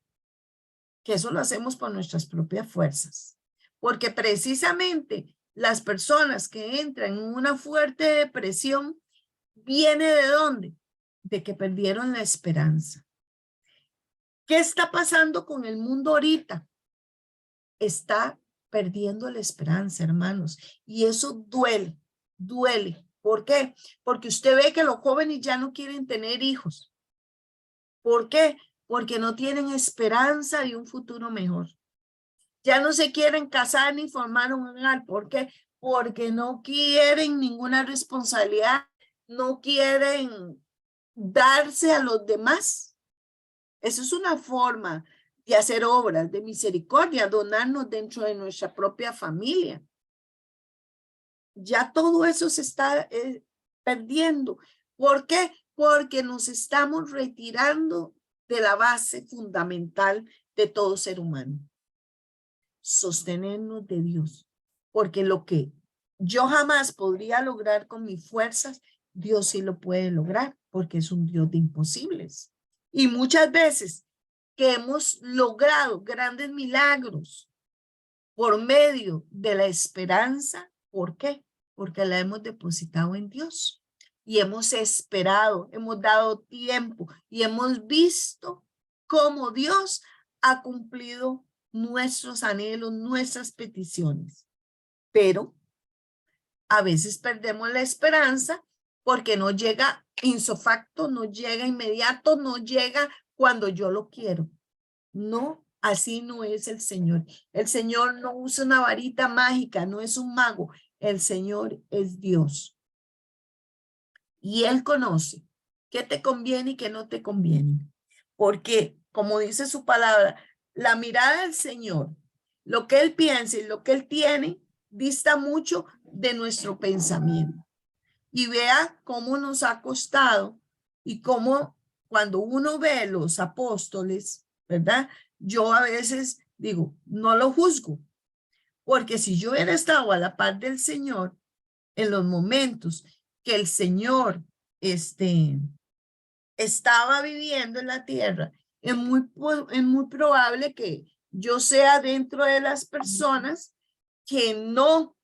que eso lo hacemos por nuestras propias fuerzas. Porque precisamente las personas que entran en una fuerte depresión, ¿viene de dónde? De que perdieron la esperanza. ¿Qué está pasando con el mundo ahorita? Está perdiendo la esperanza, hermanos. Y eso duele, duele. ¿Por qué? Porque usted ve que los jóvenes ya no quieren tener hijos. ¿Por qué? Porque no tienen esperanza de un futuro mejor. Ya no se quieren casar ni formar un hogar. ¿Por qué? Porque no quieren ninguna responsabilidad, no quieren darse a los demás. Eso es una forma de hacer obras de misericordia, donarnos dentro de nuestra propia familia. Ya todo eso se está perdiendo. ¿Por qué? Porque nos estamos retirando de la base fundamental de todo ser humano. Sostenernos de Dios. Porque lo que yo jamás podría lograr con mis fuerzas, Dios sí lo puede lograr, porque es un Dios de imposibles. Y muchas veces que hemos logrado grandes milagros por medio de la esperanza. ¿Por qué? Porque la hemos depositado en Dios y hemos esperado, hemos dado tiempo y hemos visto cómo Dios ha cumplido nuestros anhelos, nuestras peticiones. Pero a veces perdemos la esperanza porque no llega insofacto, no llega inmediato, no llega cuando yo lo quiero. No, así no es el Señor. El Señor no usa una varita mágica, no es un mago. El Señor es Dios. Y Él conoce qué te conviene y qué no te conviene. Porque, como dice su palabra, la mirada del Señor, lo que Él piensa y lo que Él tiene, dista mucho de nuestro pensamiento. Y vea cómo nos ha costado y cómo cuando uno ve los apóstoles, ¿verdad? Yo a veces digo, no lo juzgo, porque si yo hubiera estado a la par del Señor en los momentos que el Señor estaba viviendo en la tierra, es muy probable que yo sea dentro de las personas que no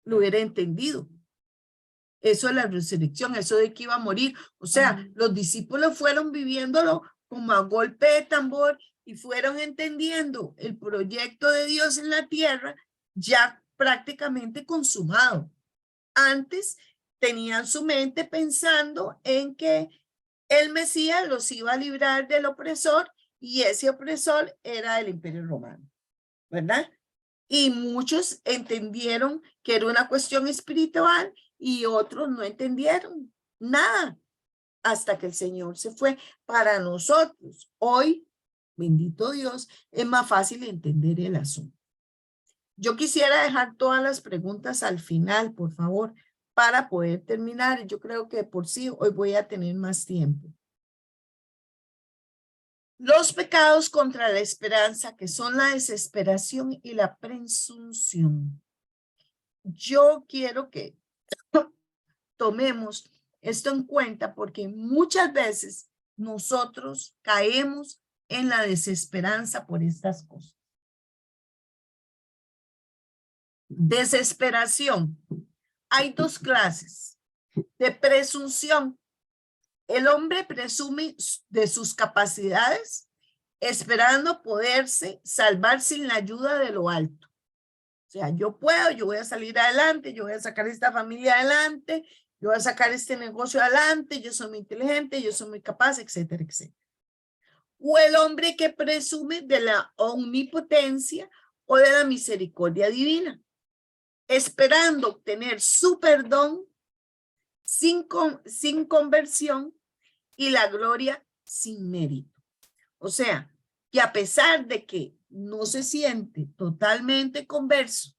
lo hubiera entendido. Eso es la resurrección, eso de que iba a morir. O sea, los discípulos fueron viviéndolo como a golpe de tambor y fueron entendiendo el proyecto de Dios en la tierra ya prácticamente consumado. Antes tenían su mente pensando en que el Mesías los iba a librar del opresor y ese opresor era el Imperio Romano, ¿verdad? Y muchos entendieron que era una cuestión espiritual y otros no entendieron nada hasta que el Señor se fue. Para nosotros, hoy, bendito Dios, es más fácil entender el asunto. Yo quisiera dejar todas las preguntas al final, por favor, para poder terminar. Yo creo que por sí hoy voy a tener más tiempo. Los pecados contra la esperanza, que son la desesperación y la presunción. Yo quiero que tomemos esto en cuenta porque muchas veces nosotros caemos en la desesperanza por estas cosas. Desesperación. Hay dos clases. de presunción. El hombre presume de sus capacidades, esperando poderse salvar sin la ayuda de lo alto. O sea, yo puedo, yo voy a salir adelante, yo voy a sacar esta familia adelante, yo voy a sacar este negocio adelante, yo soy muy inteligente, yo soy muy capaz, etcétera, etcétera. O el hombre que presume de la omnipotencia o de la misericordia divina, esperando obtener su perdón sin conversión y la gloria sin mérito. O sea, que a pesar de que no se siente totalmente converso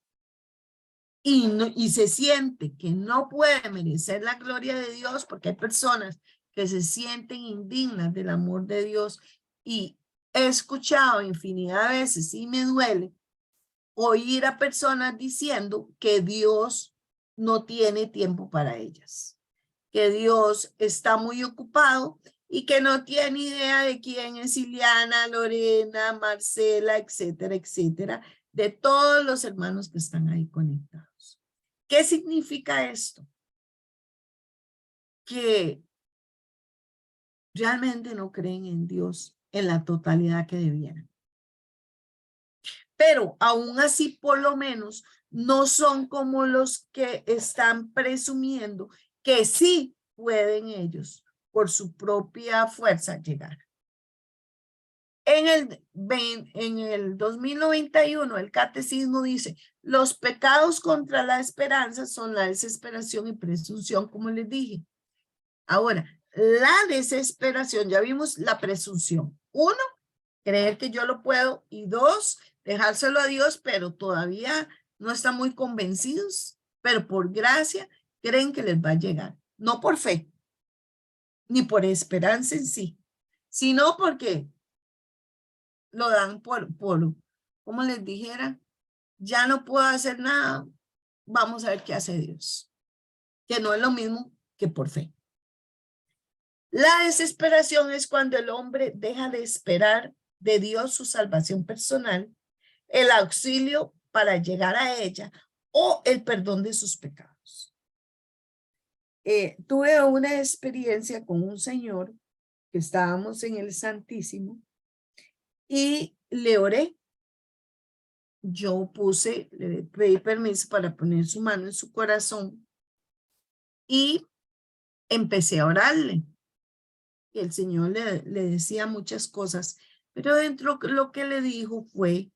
y se siente que no puede merecer la gloria de Dios, porque hay personas que se sienten indignas del amor de Dios, y he escuchado infinidad de veces y me duele oír a personas diciendo que Dios no tiene tiempo para ellas, que Dios está muy ocupado y que no tiene idea de quién es Ileana, Lorena, Marcela, etcétera, etcétera, de todos los hermanos que están ahí conectados. ¿Qué significa esto? Que realmente no creen en Dios en la totalidad que debieran. Pero aún así, por lo menos, no son como los que están presumiendo que sí pueden ellos por su propia fuerza llegar. En el 2091, el catecismo dice, los pecados contra la esperanza son la desesperación y presunción, como les dije. Ahora, la desesperación, ya vimos la presunción. 1, creer que yo lo puedo, y 2, dejárselo a Dios, pero todavía no están muy convencidos, pero por gracia creen que les va a llegar. No por fe, ni por esperanza en sí, sino porque lo dan por, como les dijera, ya no puedo hacer nada, vamos a ver qué hace Dios, que no es lo mismo que por fe. La desesperación es cuando el hombre deja de esperar de Dios su salvación personal, el auxilio para llegar a ella o el perdón de sus pecados. Tuve una experiencia con un señor que estábamos en el Santísimo y le oré. Yo le pedí permiso para poner su mano en su corazón y empecé a orarle. Y el Señor le decía muchas cosas, pero dentro lo que le dijo fue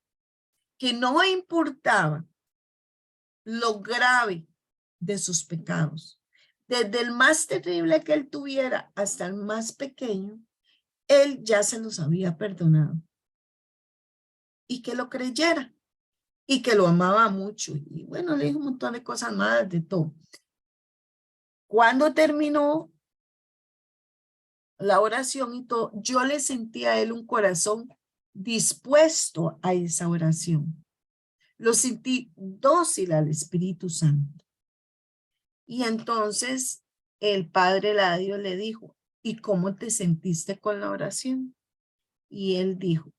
que no importaba lo grave de sus pecados, desde el más terrible que él tuviera hasta el más pequeño, él ya se los había perdonado. Y que lo creyera. Y que lo amaba mucho. Y bueno, le dijo un montón de cosas más, de todo. Cuando terminó la oración y todo, yo le sentí a él un corazón dispuesto a esa oración. Lo sentí dócil al Espíritu Santo. Y entonces el Padre Eladio le dijo, ¿y cómo te sentiste con la oración? Y él dijo,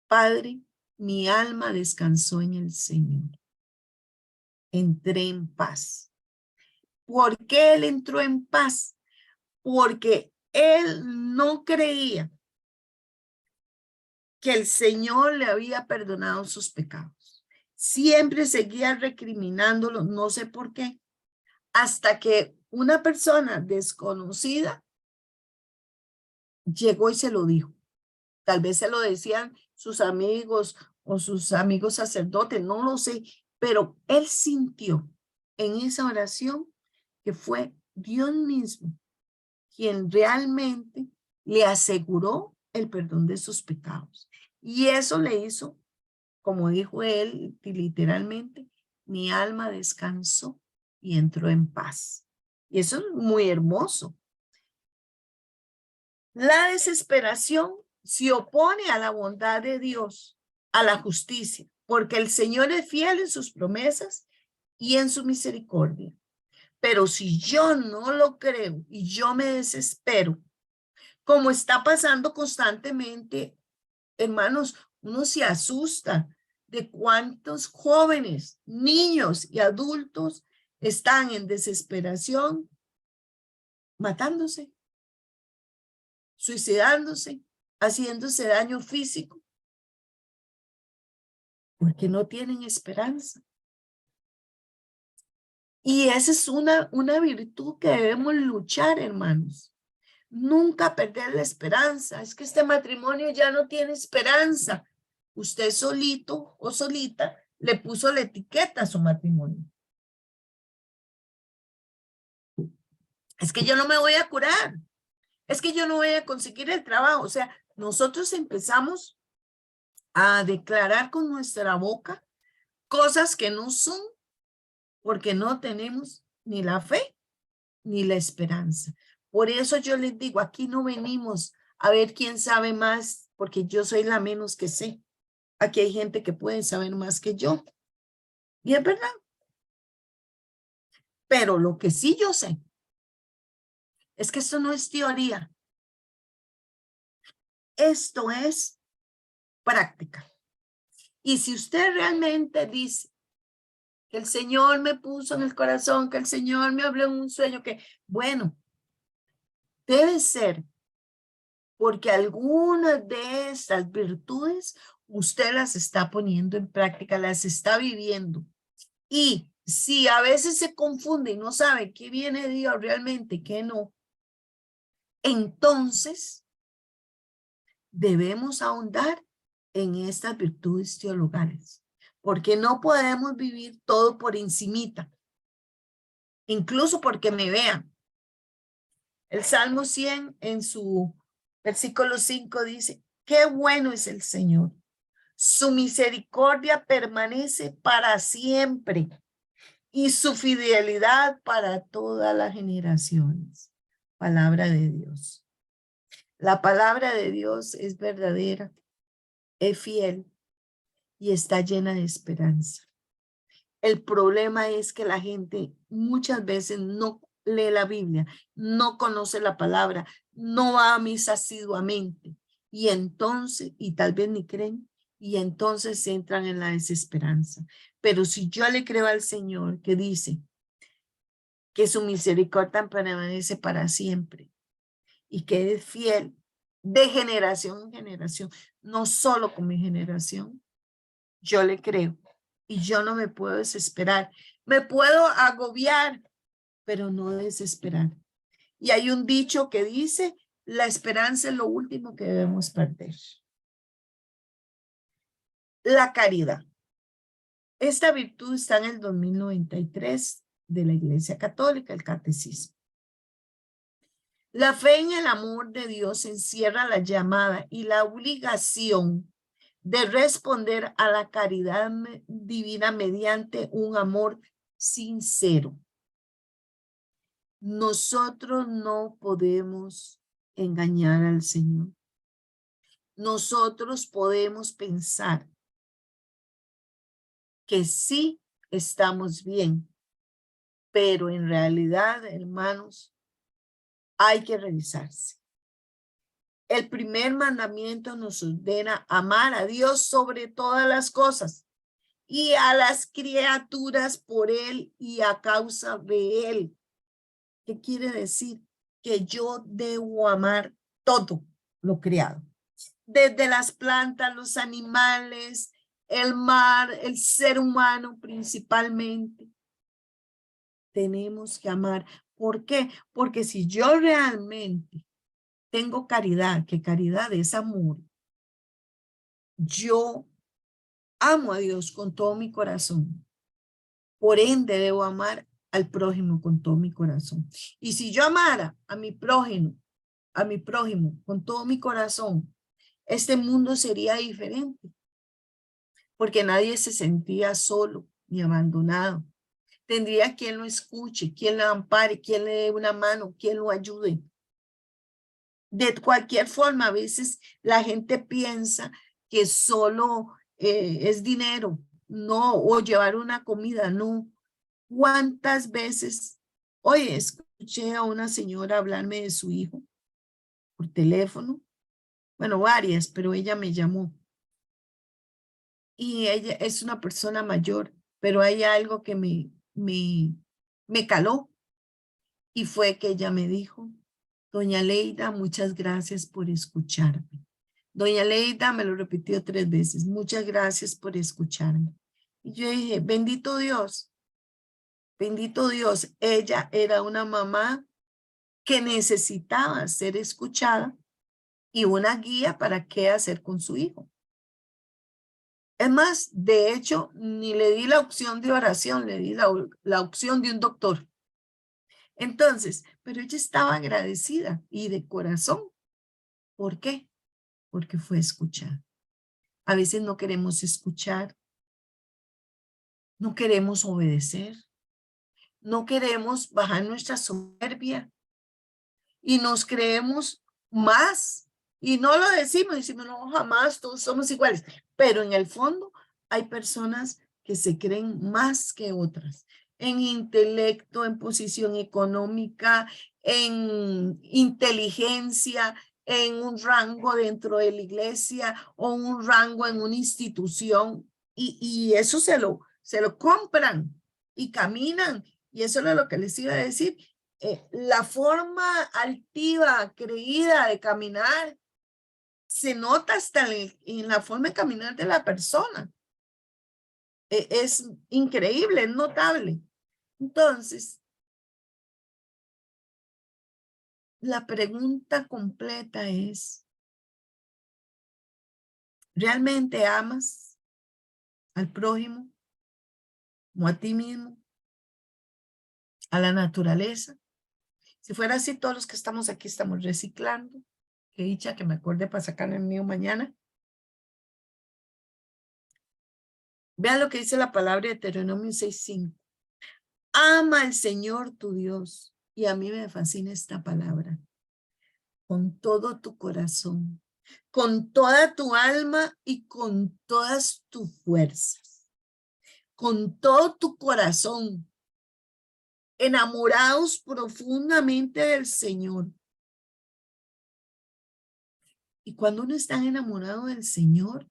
Padre, mi alma descansó en el Señor. Entré en paz. ¿Por qué él entró en paz? Porque él no creía que el Señor le había perdonado sus pecados. Siempre seguía recriminándolo, no sé por qué, hasta que una persona desconocida llegó y se lo dijo. Tal vez se lo decían sus amigos o sus amigos sacerdotes, no lo sé, pero él sintió en esa oración que fue Dios mismo quien realmente le aseguró el perdón de sus pecados. Y eso le hizo, como dijo él literalmente, mi alma descansó y entró en paz. Y eso es muy hermoso. La desesperación se opone a la bondad de Dios, a la justicia, porque el Señor es fiel en sus promesas y en su misericordia. Pero si yo no lo creo y yo me desespero, como está pasando constantemente, hermanos, uno se asusta de cuántos jóvenes, niños y adultos están en desesperación matándose, suicidándose, haciéndose daño físico, porque no tienen esperanza. Y esa es una virtud que debemos luchar, hermanos. Nunca perder la esperanza. Es que este matrimonio ya no tiene esperanza. Usted solito o solita le puso la etiqueta a su matrimonio. Es que yo no me voy a curar. Es que yo no voy a conseguir el trabajo. O sea, nosotros empezamos a declarar con nuestra boca cosas que no son, porque no tenemos ni la fe ni la esperanza. Por eso yo les digo, aquí no venimos a ver quién sabe más, porque yo soy la menos que sé. Aquí hay gente que puede saber más que yo. Y es verdad. Pero lo que sí yo sé es que esto no es teoría. Esto es práctica. Y si usted realmente dice que el Señor me puso en el corazón, que el Señor me habló en un sueño, que bueno, debe ser porque algunas de estas virtudes usted las está poniendo en práctica, las está viviendo. Y si a veces se confunde y no sabe qué viene de Dios realmente, qué no, entonces debemos ahondar en estas virtudes teologales, porque no podemos vivir todo por encimita, incluso porque me vean. El Salmo 100 en su versículo 5 dice, qué bueno es el Señor. Su misericordia permanece para siempre y su fidelidad para todas las generaciones. Palabra de Dios. La palabra de Dios es verdadera, es fiel y está llena de esperanza. El problema es que la gente muchas veces no lee la Biblia, no conoce la palabra, no va a misa asiduamente y entonces, y tal vez ni creen, y entonces entran en la desesperanza. Pero si yo le creo al Señor que dice que su misericordia permanece para siempre y que es fiel de generación en generación, no solo con mi generación, yo le creo y yo no me puedo desesperar. Me puedo agobiar, pero no desesperar. Y hay un dicho que dice, la esperanza es lo último que debemos perder. La caridad. Esta virtud está en el 2093 de la Iglesia Católica, el Catecismo. La fe en el amor de Dios encierra la llamada y la obligación de responder a la caridad divina mediante un amor sincero. Nosotros no podemos engañar al Señor. Nosotros podemos pensar que sí estamos bien, pero en realidad, hermanos, hay que revisarse. El primer mandamiento nos ordena amar a Dios sobre todas las cosas y a las criaturas por Él y a causa de Él. ¿Qué quiere decir? Que yo debo amar todo lo creado. Desde las plantas, los animales, el mar, el ser humano principalmente. Tenemos que amar. ¿Por qué? Porque si yo realmente tengo caridad, que caridad es amor, yo amo a Dios con todo mi corazón. Por ende, debo amar al prójimo con todo mi corazón. Y si yo amara a mi prójimo con todo mi corazón, este mundo sería diferente. Porque nadie se sentía solo ni abandonado. Tendría quien lo escuche, quien lo ampare, quien le dé una mano, quien lo ayude. De cualquier forma, a veces la gente piensa que solo es dinero, no, o llevar una comida, no. ¿Cuántas veces? Hoy escuché a una señora hablarme de su hijo por teléfono. Bueno, varias, pero ella me llamó. Y ella es una persona mayor, pero hay algo que me caló. Y fue que ella me dijo, doña Leida, muchas gracias por escucharme. Doña Leida me lo repitió 3 veces, muchas gracias por escucharme. Y yo dije, bendito Dios, ella era una mamá que necesitaba ser escuchada y una guía para qué hacer con su hijo. Es más, de hecho, ni le di la opción de oración, le di la opción de un doctor. Entonces, pero ella estaba agradecida y de corazón. ¿Por qué? Porque fue escuchada. A veces no queremos escuchar, no queremos obedecer, no queremos bajar nuestra soberbia y nos creemos más. Y no lo decimos, no, jamás, todos somos iguales. Pero en el fondo hay personas que se creen más que otras, en intelecto, en posición económica, en inteligencia, en un rango dentro de la iglesia o un rango en una institución. Y eso se lo compran y caminan. Y eso es lo que les iba a decir. La forma altiva, creída de caminar, se nota hasta en la forma de caminar de la persona. Es increíble, es notable. Entonces, la pregunta completa es, ¿realmente amas al prójimo como a ti mismo, a la naturaleza? Si fuera así, todos los que estamos aquí estamos reciclando. Qué dicha que me acuerde para sacar el mío mañana. Vean lo que dice la palabra de Deuteronomio 6:5. Ama al Señor tu Dios. Y a mí me fascina esta palabra. Con todo tu corazón, con toda tu alma y con todas tus fuerzas. Con todo tu corazón. Enamorados profundamente del Señor. Y cuando uno está enamorado del Señor,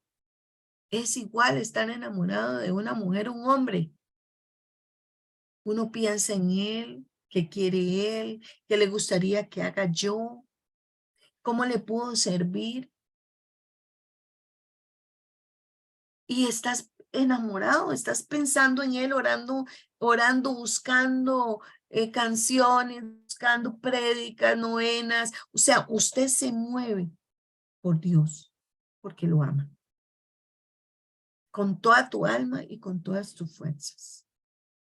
es igual estar enamorado de una mujer o un hombre. Uno piensa en él, qué quiere él, qué le gustaría que haga yo, cómo le puedo servir. Y estás enamorado, estás pensando en él, orando, buscando canciones, buscando prédicas, novenas. O sea, usted se mueve por Dios, porque lo ama. Con toda tu alma y con todas tus fuerzas,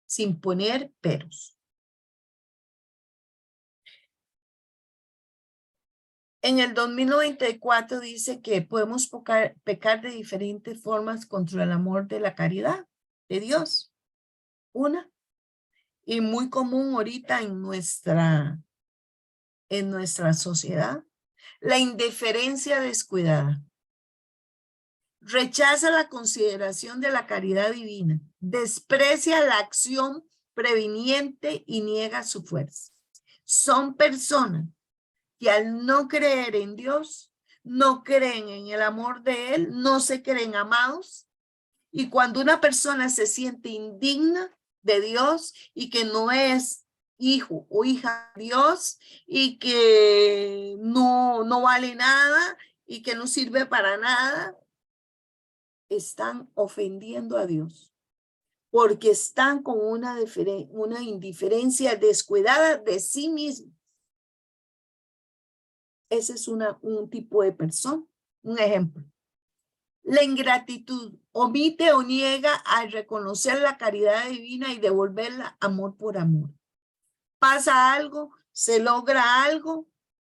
sin poner peros. En el 2094 dice que podemos pecar de diferentes formas contra el amor de la caridad de Dios. Una, y muy común ahorita en nuestra sociedad, la indiferencia descuidada. Rechaza la consideración de la caridad divina, desprecia la acción previniente y niega su fuerza. Son personas que al no creer en Dios, no creen en el amor de Él, no se creen amados. Y cuando una persona se siente indigna de Dios y que no es hijo o hija de Dios y que no vale nada y que no sirve para nada, están ofendiendo a Dios porque están con una indiferencia descuidada de sí mismos. Ese es un tipo de persona, un ejemplo. La ingratitud omite o niega al reconocer la caridad divina y devolverla amor por amor. Pasa algo, se logra algo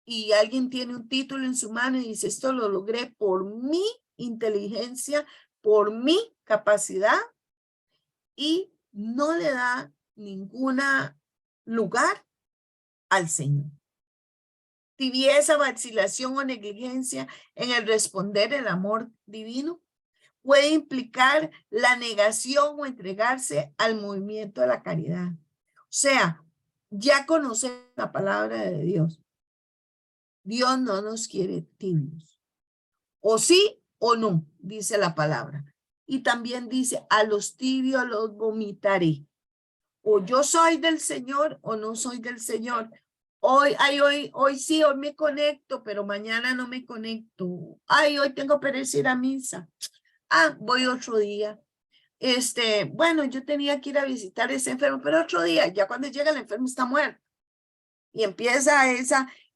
y alguien tiene un título en su mano y dice, esto lo logré por mi inteligencia, por mi capacidad, y no le da ningún lugar al Señor. Tibieza, vacilación o negligencia en el responder el amor divino puede implicar la negación o entregarse al movimiento de la caridad. O sea, ya conocemos la palabra de Dios. Dios no nos quiere tibios. O sí o no, dice la palabra. Y también dice, a los tibios los vomitaré. O yo soy del Señor o no soy del Señor. Hoy sí, hoy me conecto, pero mañana no me conecto. Ay, hoy tengo pereza ir a misa. Ah, voy otro día. Bueno, yo tenía que ir a visitar a ese enfermo, pero otro día, ya cuando llega el enfermo está muerto. Y empieza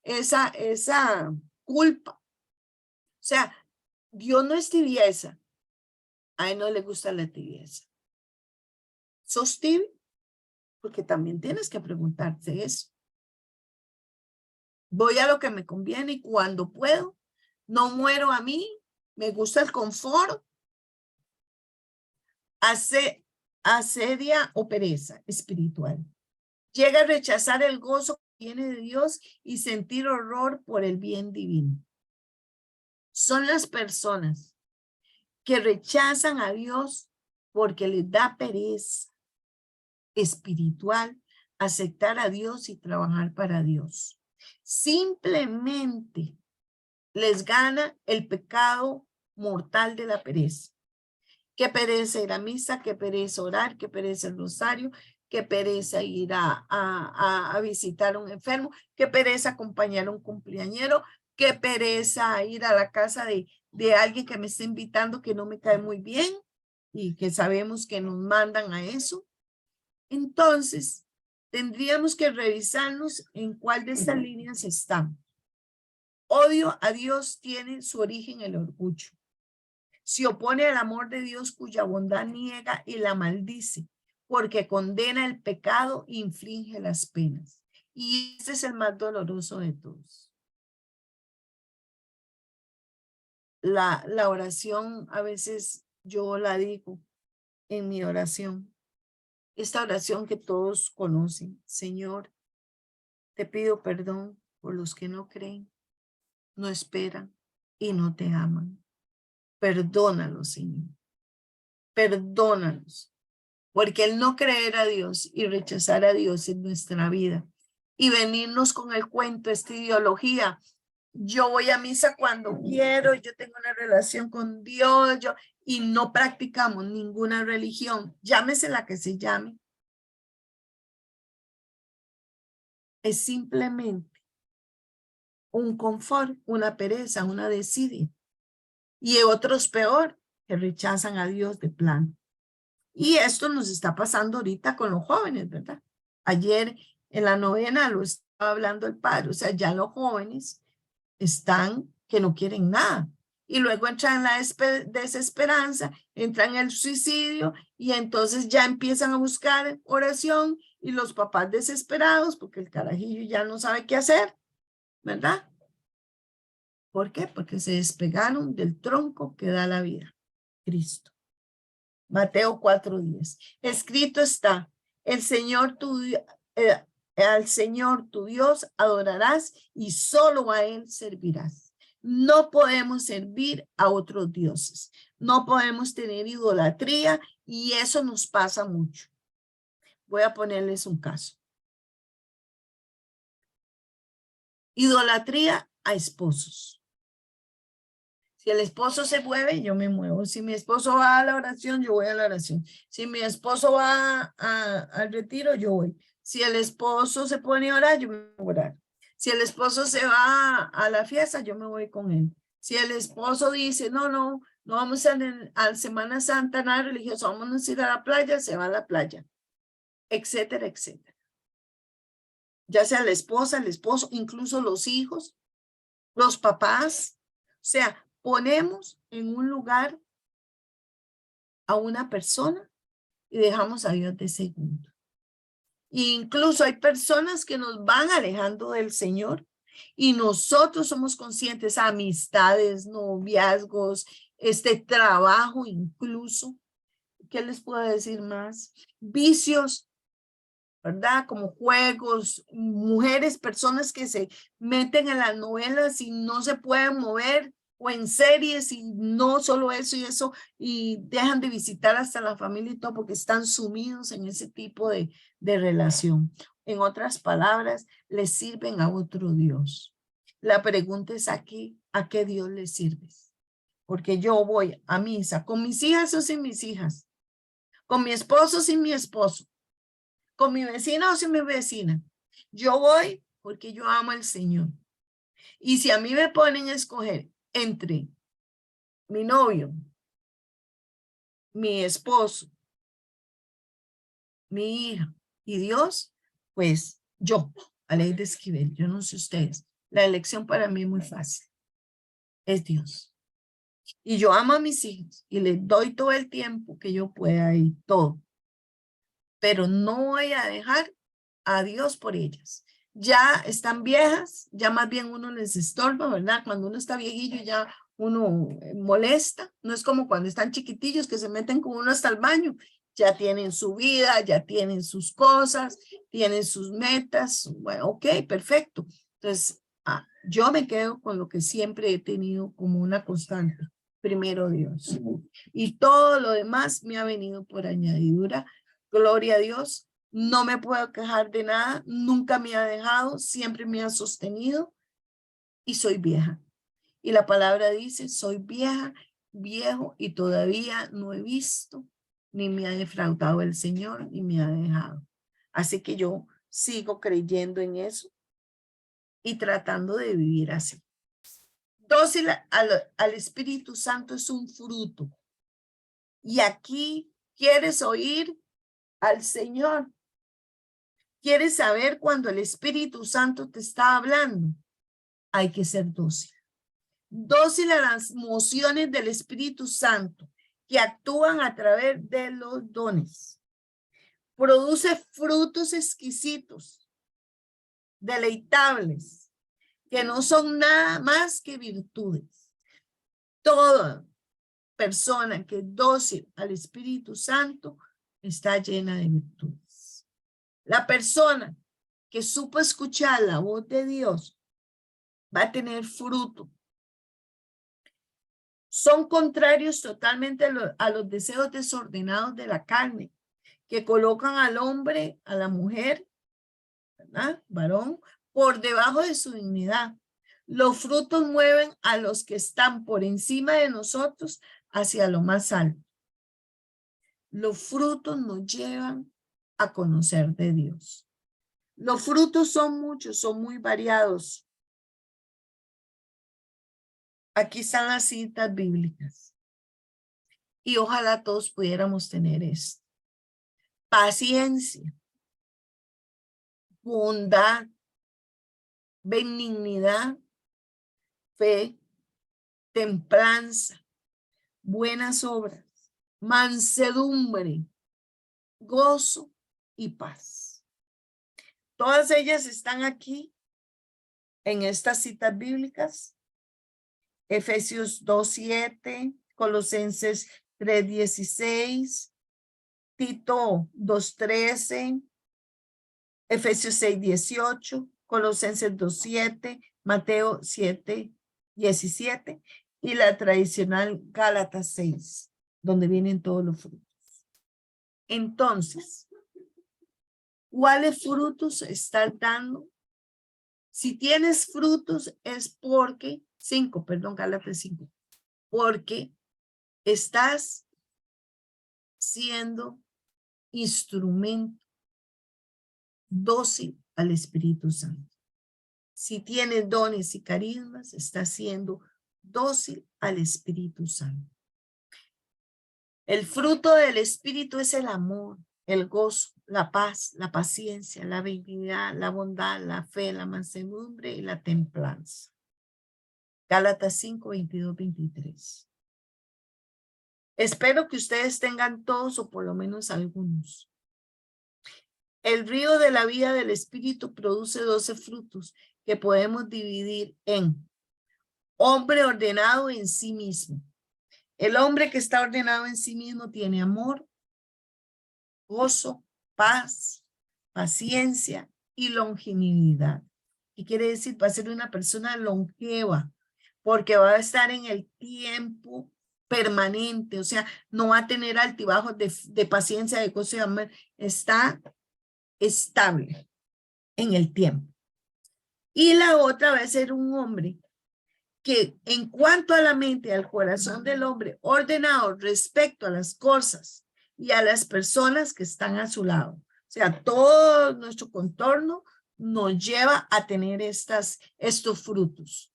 esa culpa. O sea, Dios no es tibieza. A él no le gusta la tibieza. ¿Sos tibio? Porque también tienes que preguntarte eso. Voy a lo que me conviene y cuando puedo. No muero a mí. Me gusta el confort. Asedia o pereza espiritual. Llega a rechazar el gozo que viene de Dios y sentir horror por el bien divino. Son las personas que rechazan a Dios porque les da pereza espiritual aceptar a Dios y trabajar para Dios. Simplemente les gana el pecado mortal de la pereza. Qué pereza ir a misa, qué pereza orar, qué pereza el rosario, qué pereza ir a visitar a un enfermo, qué pereza acompañar a un cumpleañero, qué pereza ir a la casa de alguien que me está invitando que no me cae muy bien y que sabemos que nos mandan a eso. Entonces, tendríamos que revisarnos en cuál de estas líneas estamos. Odio a Dios tiene su origen en el orgullo. Se opone al amor de Dios cuya bondad niega y la maldice, porque condena el pecado e inflige las penas. Y este es el más doloroso de todos. La oración, a veces yo la digo en mi oración. Esta oración que todos conocen. Señor, te pido perdón por los que no creen, no esperan y no te aman. Perdónalos, Señor. Perdónalos. Porque el no creer a Dios y rechazar a Dios en nuestra vida y venirnos con el cuento, esta ideología, yo voy a misa cuando quiero, yo tengo una relación con Dios, y no practicamos ninguna religión, llámese la que se llame. Es simplemente un confort, una pereza, una desidia. Y otros peor, que rechazan a Dios de plano. Y esto nos está pasando ahorita con los jóvenes, ¿verdad? Ayer en la novena lo estaba hablando el padre, o sea, ya los jóvenes están que no quieren nada. Y luego entran en la desesperanza, entran en el suicidio y entonces ya empiezan a buscar oración y los papás desesperados porque el carajillo ya no sabe qué hacer, ¿verdad? ¿Por qué? Porque se despegaron del tronco que da la vida, Cristo. Mateo 4:10. Escrito está, al Señor tu Dios adorarás y solo a Él servirás. No podemos servir a otros dioses. No podemos tener idolatría y eso nos pasa mucho. Voy a ponerles un caso. Idolatría a esposos. Si el esposo se mueve, yo me muevo. Si mi esposo va a la oración, yo voy a la oración. Si mi esposo va al retiro, yo voy. Si el esposo se pone a orar, yo me voy a orar. Si el esposo se va a la fiesta, yo me voy con él. Si el esposo dice, no vamos a Semana Santa, nada religioso, vamos a ir a la playa, se va a la playa, etcétera, etcétera. Ya sea la esposa, el esposo, incluso los hijos, los papás, o sea, ponemos en un lugar a una persona y dejamos a Dios de segundo. E incluso hay personas que nos van alejando del Señor y nosotros somos conscientes, amistades, noviazgos, trabajo incluso. ¿Qué les puedo decir más? Vicios, ¿verdad? Como juegos, mujeres, personas que se meten en las novelas y no se pueden mover, o en series y no solo eso y eso, y dejan de visitar hasta la familia y todo porque están sumidos en ese tipo de relación. En otras palabras, les sirven a otro Dios. La pregunta es aquí, ¿a qué Dios les sirves? Porque yo voy a misa con mis hijas o sin mis hijas, con mi esposo o sin mi esposo, con mi vecina o sin mi vecina. Yo voy porque yo amo al Señor. Y si a mí me ponen a escoger entre mi novio, mi esposo, mi hija y Dios, pues yo, Aleida Esquivel, yo no sé ustedes, la elección para mí es muy fácil, es Dios. Y yo amo a mis hijos y les doy todo el tiempo que yo pueda y todo, pero no voy a dejar a Dios por ellas. Ya están viejas, ya más bien uno les estorba, ¿verdad? Cuando uno está viejillo ya uno molesta, no es como cuando están chiquitillos que se meten con uno hasta el baño, ya tienen su vida, ya tienen sus cosas, tienen sus metas, bueno, ok, perfecto. Entonces, yo me quedo con lo que siempre he tenido como una constante, primero Dios. Y todo lo demás me ha venido por añadidura, gloria a Dios. No me puedo quejar de nada, nunca me ha dejado, siempre me ha sostenido y soy vieja. Y la palabra dice, soy vieja, viejo y todavía no he visto, ni me ha defraudado el Señor, ni me ha dejado. Así que yo sigo creyendo en eso y tratando de vivir así. Dócil al Espíritu Santo es un fruto. Y aquí quieres oír al Señor. ¿Quieres saber cuando el Espíritu Santo te está hablando? Hay que ser dócil. Dócil a las mociones del Espíritu Santo que actúan a través de los dones. Produce frutos exquisitos, deleitables, que no son nada más que virtudes. Toda persona que es dócil al Espíritu Santo está llena de virtudes. La persona que supo escuchar la voz de Dios va a tener fruto. Son contrarios totalmente a los deseos desordenados de la carne, que colocan al hombre, a la mujer, ¿verdad? Varón, por debajo de su dignidad. Los frutos mueven a los que están por encima de nosotros hacia lo más alto. Los frutos nos llevan a conocer de Dios. Los frutos son muchos, son muy variados. Aquí están las citas bíblicas. Y ojalá todos pudiéramos tener esto. Paciencia, bondad, benignidad, fe, templanza, buenas obras, mansedumbre, gozo y paz. Todas ellas están aquí en estas citas bíblicas. Efesios 2:7, Colosenses 3:16, Tito 2:13, Efesios 6:18, Colosenses 2:7, Mateo 7:17 y la tradicional Gálatas 6, donde vienen todos los frutos. Entonces, ¿cuáles frutos estás dando? Si tienes frutos es porque, Gálatas 5, porque estás siendo instrumento dócil al Espíritu Santo. Si tienes dones y carismas, estás siendo dócil al Espíritu Santo. El fruto del Espíritu es el amor, el gozo, la paz, la paciencia, la benignidad, la bondad, la fe, la mansedumbre y la templanza. Gálatas 5, 22, 23. Espero que ustedes tengan todos o por lo menos algunos. El río de la vida del Espíritu produce 12 frutos que podemos dividir en hombre ordenado en sí mismo. El hombre que está ordenado en sí mismo tiene amor, gozo, paz, paciencia y longanimidad. ¿Qué quiere decir? Va a ser una persona longeva porque va a estar en el tiempo permanente, o sea, no va a tener altibajos de paciencia, de gozo y amor, está estable en el tiempo. Y la otra va a ser un hombre que en cuanto a la mente, al corazón del hombre, ordenado respecto a las cosas y a las personas que están a su lado. O sea, todo nuestro contorno nos lleva a tener estos frutos.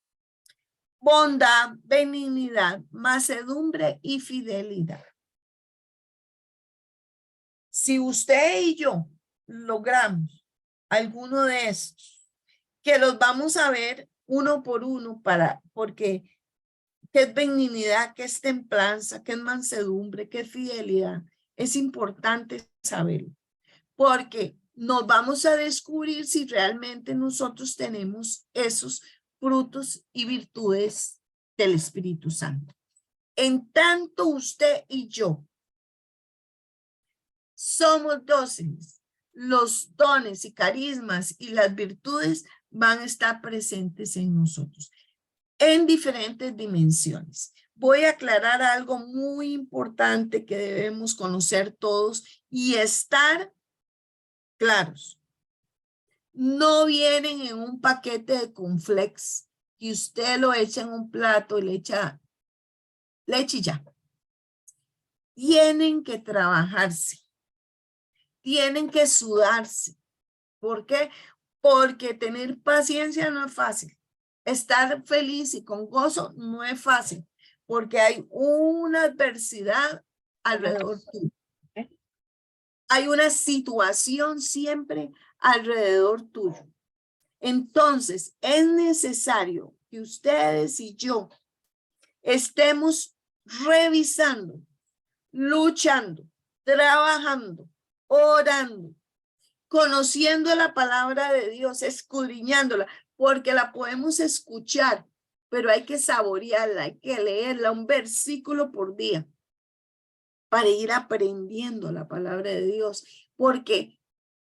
Bondad, benignidad, mansedumbre y fidelidad. Si usted y yo logramos alguno de estos, que los vamos a ver uno por uno porque qué es benignidad, qué es templanza, qué es mansedumbre, qué es fidelidad. Es importante saberlo, porque nos vamos a descubrir si realmente nosotros tenemos esos frutos y virtudes del Espíritu Santo. En tanto usted y yo somos dóciles, los dones y carismas y las virtudes van a estar presentes en nosotros en diferentes dimensiones. Voy a aclarar algo muy importante que debemos conocer todos y estar claros. No vienen en un paquete de cornflakes que usted lo echa en un plato y le echa leche y ya. Tienen que trabajarse. Tienen que sudarse. ¿Por qué? Porque tener paciencia no es fácil. Estar feliz y con gozo no es fácil, porque hay una adversidad alrededor tuyo. Hay una situación siempre alrededor tuyo. Entonces, es necesario que ustedes y yo estemos revisando, luchando, trabajando, orando, conociendo la palabra de Dios, escudriñándola, porque la podemos escuchar, pero hay que saborearla, hay que leerla un versículo por día para ir aprendiendo la palabra de Dios, porque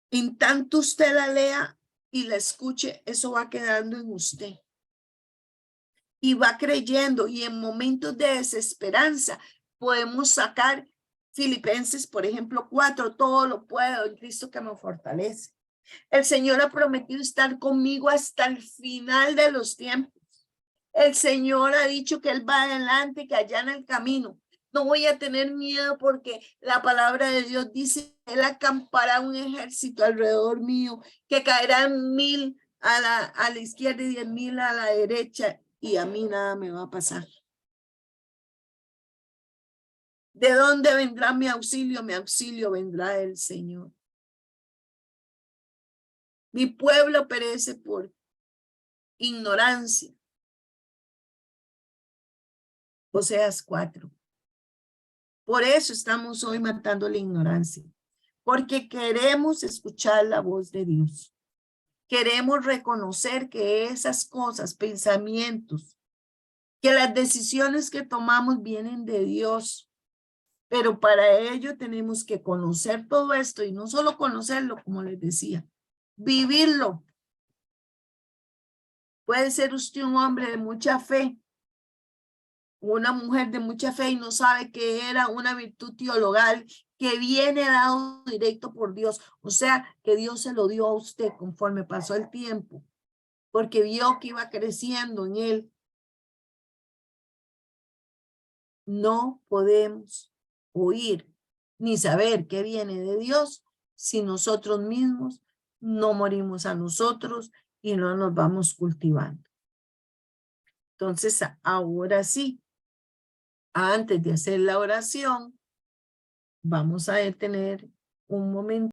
en tanto usted la lea y la escuche, eso va quedando en usted. Y va creyendo, y en momentos de desesperanza podemos sacar Filipenses, por ejemplo, 4, todo lo puedo en Cristo que me fortalece. El Señor ha prometido estar conmigo hasta el final de los tiempos. El Señor ha dicho que Él va adelante, que allá en el camino. No voy a tener miedo porque la palabra de Dios dice, Él acampará un ejército alrededor mío, que caerán 1000 a la izquierda y 10,000 a la derecha, y a mí nada me va a pasar. ¿De dónde vendrá mi auxilio? Mi auxilio vendrá del Señor. Mi pueblo perece por ignorancia. Oseas 4. Por eso estamos hoy matando la ignorancia, porque queremos escuchar la voz de Dios. Queremos reconocer que esas cosas, pensamientos, que las decisiones que tomamos vienen de Dios. Pero para ello tenemos que conocer todo esto y no solo conocerlo, como les decía, vivirlo. Puede ser usted un hombre de mucha fe, una mujer de mucha fe y no sabe que era una virtud teologal que viene dado directo por Dios. O sea, que Dios se lo dio a usted conforme pasó el tiempo, porque vio que iba creciendo en él. No podemos oír ni saber qué viene de Dios si nosotros mismos no morimos a nosotros y no nos vamos cultivando. Entonces, ahora sí, antes de hacer la oración, vamos a detener un momento.